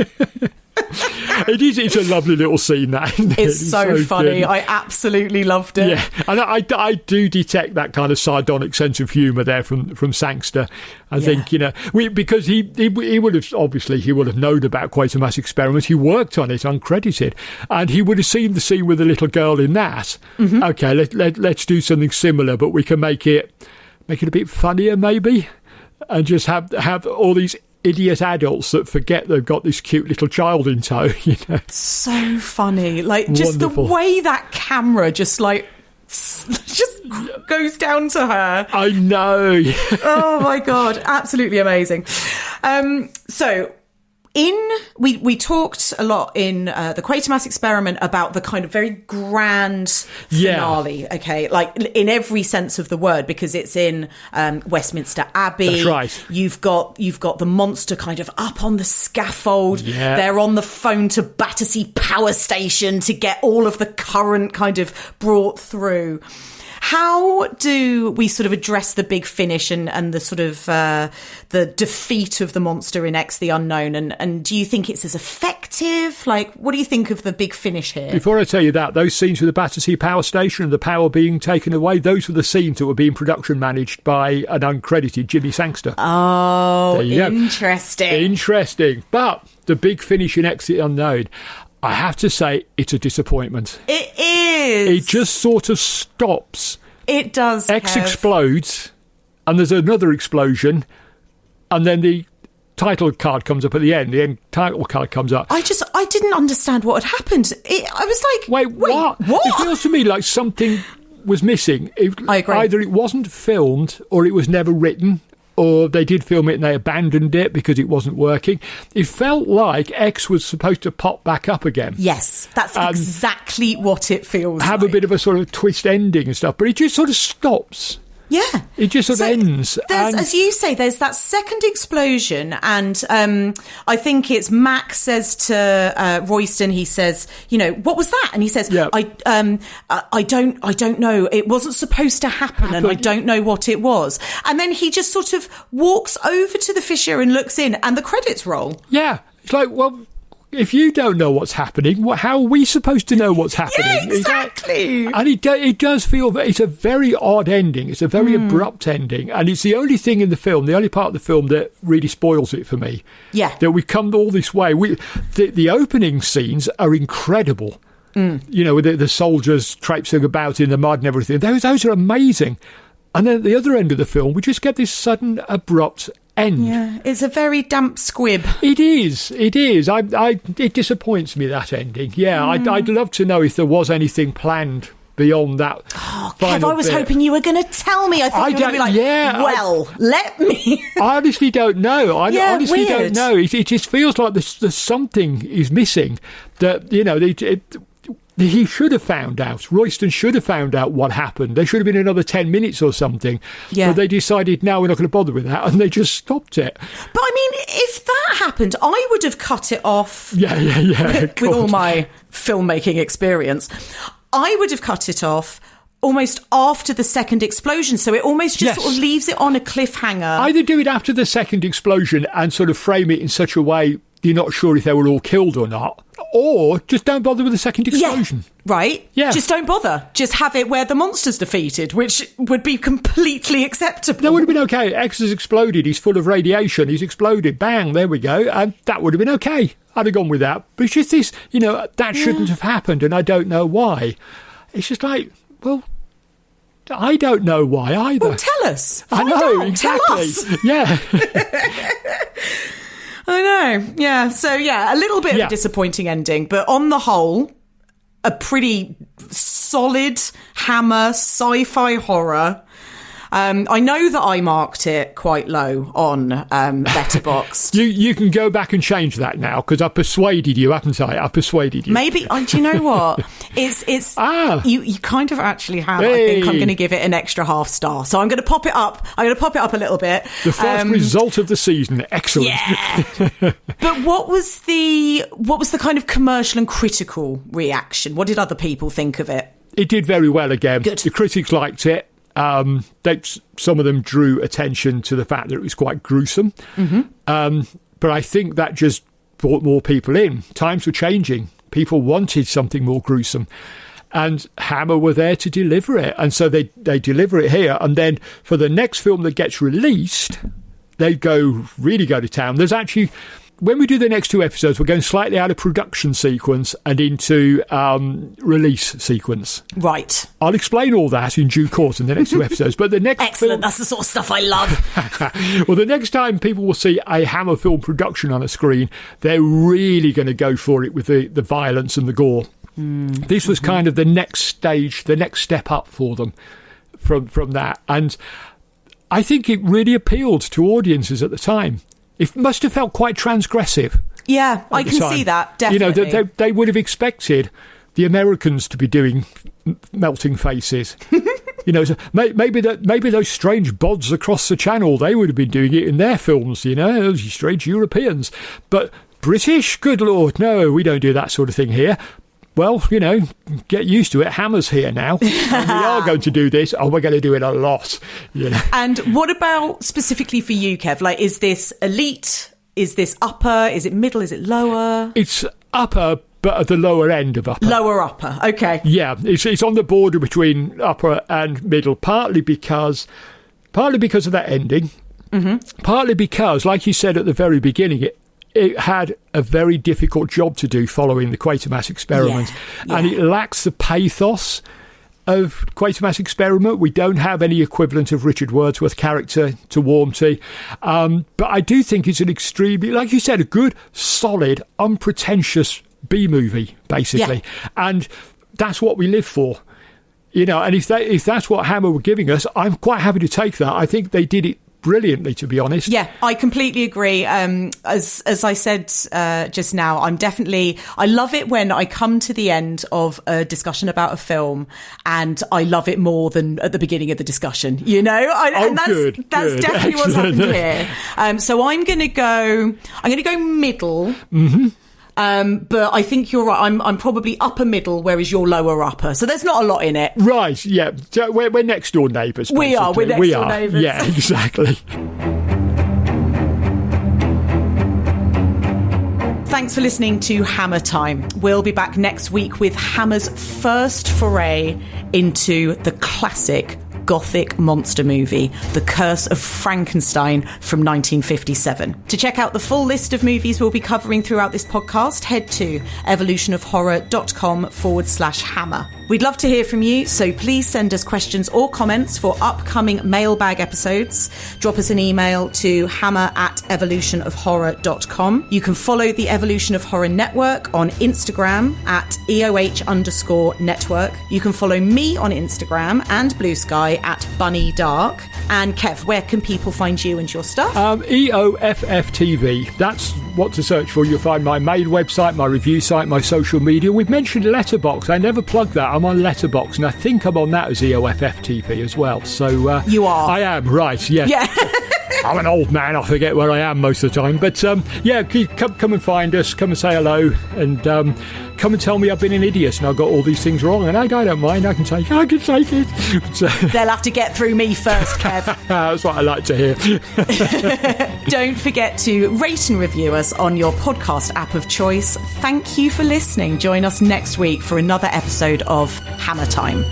It's a lovely little scene, that. It's so funny. Good. I absolutely loved it. Yeah, and I do detect that kind of sardonic sense of humour there from Sangster. I think, you know, because he would have, obviously, he would have known about Quatermass Experiment. He worked on it uncredited, and he would have seen the scene with the little girl in that. Mm-hmm. Okay, let's do something similar, but we can make it a bit funnier, maybe, and just have all these idiot adults that forget they've got this cute little child in tow, you know. So funny. Like, just Wonderful. the way that camera just goes down to her. I know. Oh my God, absolutely amazing. So we talked a lot in the Quatermass Experiment about the kind of very grand finale, okay, like in every sense of the word, because it's in Westminster Abbey. That's right. You've got the monster kind of up on the scaffold. Yeah. They're on the phone to Battersea Power Station to get all of the current kind of brought through. How do we sort of address the big finish and the sort of the defeat of the monster in X the Unknown? And do you think it's as effective? Like, what do you think of the big finish here? Before I tell you that, those scenes with the Battersea Power Station and the power being taken away, those were the scenes that were being production managed by an uncredited Jimmy Sangster. Oh, interesting. Interesting. But the big finish in X the Unknown, I have to say, it's a disappointment. It is. It just sort of stops. It does. X Kev. explodes, and there's another explosion, and then the title card comes up at the end. The end title card comes up. I didn't understand what had happened. I was like, Wait, what? It feels to me like something was missing. I agree. Either it wasn't filmed, or it was never written, or they did film it and they abandoned it because it wasn't working. It felt like X was supposed to pop back up again. Yes, that's exactly what it feels Have like. a bit of a sort of twist ending and stuff, but it just sort of stops. Yeah. It just sort of ends. As you say, there's that second explosion, and I think it's Mac says to Royston, he says, you know, what was that? And he says, yeah. I don't know. It wasn't supposed to happen, and I don't know what it was. And then he just sort of walks over to the fissure and looks in, and the credits roll. Yeah. It's like, well, if you don't know what's happening, how are we supposed to know what's happening? Yeah, exactly. And it does feel that it's a very odd ending. It's a very abrupt ending. And it's the only thing in the film, the only part of the film that really spoils it for me. Yeah. That we've come all this way. The opening scenes are incredible. You know, with the soldiers traipsing about in the mud and everything. Those are amazing. And then at the other end of the film, we just get this sudden, abrupt end. Yeah, it's a very damp squib. It is. It disappoints me, that ending. Yeah, I'd love to know if there was anything planned beyond that. Oh, Kev, I was hoping you were going to tell me. I thought you were going to be like, let me. I honestly don't know. I honestly weird. don't know. It just feels like there's something is missing that, you know, he should have found out. Royston should have found out what happened. There should have been another 10 minutes or something. Yeah. But they decided, no, we're not going to bother with that, and they just stopped it. But I mean, if that happened, I would have cut it off. Yeah. With all my filmmaking experience, I would have cut it off almost after the second explosion. So it almost just sort of leaves it on a cliffhanger. Either do it after the second explosion and sort of frame it in such a way you're not sure if they were all killed or not, or just don't bother with the second explosion. Yeah, right? Yeah. Just don't bother. Just have it where the monster's defeated, which would be completely acceptable. That would have been okay. X has exploded. He's full of radiation. He's exploded. Bang, there we go. And that would have been okay. I'd have gone with that. But it's just this, you know, that shouldn't have happened, and I don't know why. It's just like, well, I don't know why either. Well, tell us. Find out. Exactly. Tell us. Yeah. I know. Yeah. So, yeah, a little bit of a disappointing ending, but on the whole, a pretty solid Hammer sci-fi horror. I know that I marked it quite low on Letterboxd. You can go back and change that now, because I've persuaded you, haven't I? I've persuaded you. Maybe. Do you know what? It's you kind of actually have. Hey. I think I'm going to give it an extra half star. So I'm going to pop it up. I'm going to pop it up a little bit. The first result of the season. Excellent. Yeah. But what was the kind of commercial and critical reaction? What did other people think of it? It did very well again. Good. The critics liked it. Some of them drew attention to the fact that it was quite gruesome. Mm-hmm. But I think that just brought more people in. Times were changing. People wanted something more gruesome. And Hammer were there to deliver it. And so they deliver it here. And then for the next film that gets released, they really go to town. There's actually when we do the next 2 episodes, we're going slightly out of production sequence and into release sequence. Right. I'll explain all that in due course in the next 2 episodes. But the next Excellent. That's the sort of stuff I love. Well, the next time people will see a Hammer film production on a screen, they're really going to go for it with the violence and the gore. This was kind of the next stage, the next step up for them from that. And I think it really appealed to audiences at the time. It must have felt quite transgressive. Yeah, I can see that, definitely. You know, they would have expected the Americans to be doing melting faces. You know, so maybe those strange bods across the channel, they would have been doing it in their films, you know, those strange Europeans. But British, good Lord, no, we don't do that sort of thing here. Well, you know, get used to it. Hammer's here now. And we are going to do this. Oh, we're going to do it a lot. You know? And what about specifically for you, Kev? Like, is this elite? Is this upper? Is it middle? Is it lower? It's upper, but at the lower end of upper. Lower upper, okay. Yeah, it's on the border between upper and middle, partly because of that ending, partly because, like you said at the very beginning, it had a very difficult job to do following the Quatermass experiment, and it lacks the pathos of Quatermass experiment. We don't have any equivalent of Richard Wordsworth character to warm to, but I do think it's an extremely, like you said, a good, solid, unpretentious B-movie, basically, and that's what we live for. You know, and if that's what Hammer were giving us, I'm quite happy to take that. I think they did it brilliantly, to be honest. Yeah, I completely agree. As I said just now, I love it when I come to the end of a discussion about a film and I love it more than at the beginning of the discussion, you know? That's good. Definitely what's happened here. So I'm going to go middle. But I think you're right. I'm probably upper middle, whereas you're lower upper. So there's not a lot in it. Right, yeah. So we're next door neighbours, basically. We're next door neighbours. Yeah, exactly. Thanks for listening to Hammer Time. We'll be back next week with Hammer's first foray into the classic Gothic monster movie, The Curse of Frankenstein from 1957. To check out the full list of movies we'll be covering throughout this podcast, head to evolutionofhorror.com/hammer. We'd love to hear from you, so please send us questions or comments for upcoming mailbag episodes. Drop us an email to hammer@evolutionofhorror.com. You can follow the Evolution of Horror Network on Instagram @EOH_network. You can follow me on Instagram and Blue Sky @Bunny Darke. And Kev, where can people find you and your stuff? EOFF-TV. That's what to search for. You'll find my main website, my review site, my social media. We've mentioned Letterboxd. I never plug that. I'm on Letterboxd, and I think I'm on that as EOFF-TV as well. So you are. I am, right? Yes. Yeah. I'm an old man. I forget where I am most of the time. But yeah, come and find us. Come and say hello, and come and tell me I've been an idiot and I've got all these things wrong. And I don't mind. I can take it. So, they'll have to get through me first, Kev. That's what I like to hear. Don't forget to rate and review us on your podcast app of choice. Thank you for listening. Join us next week for another episode of Hammer Time.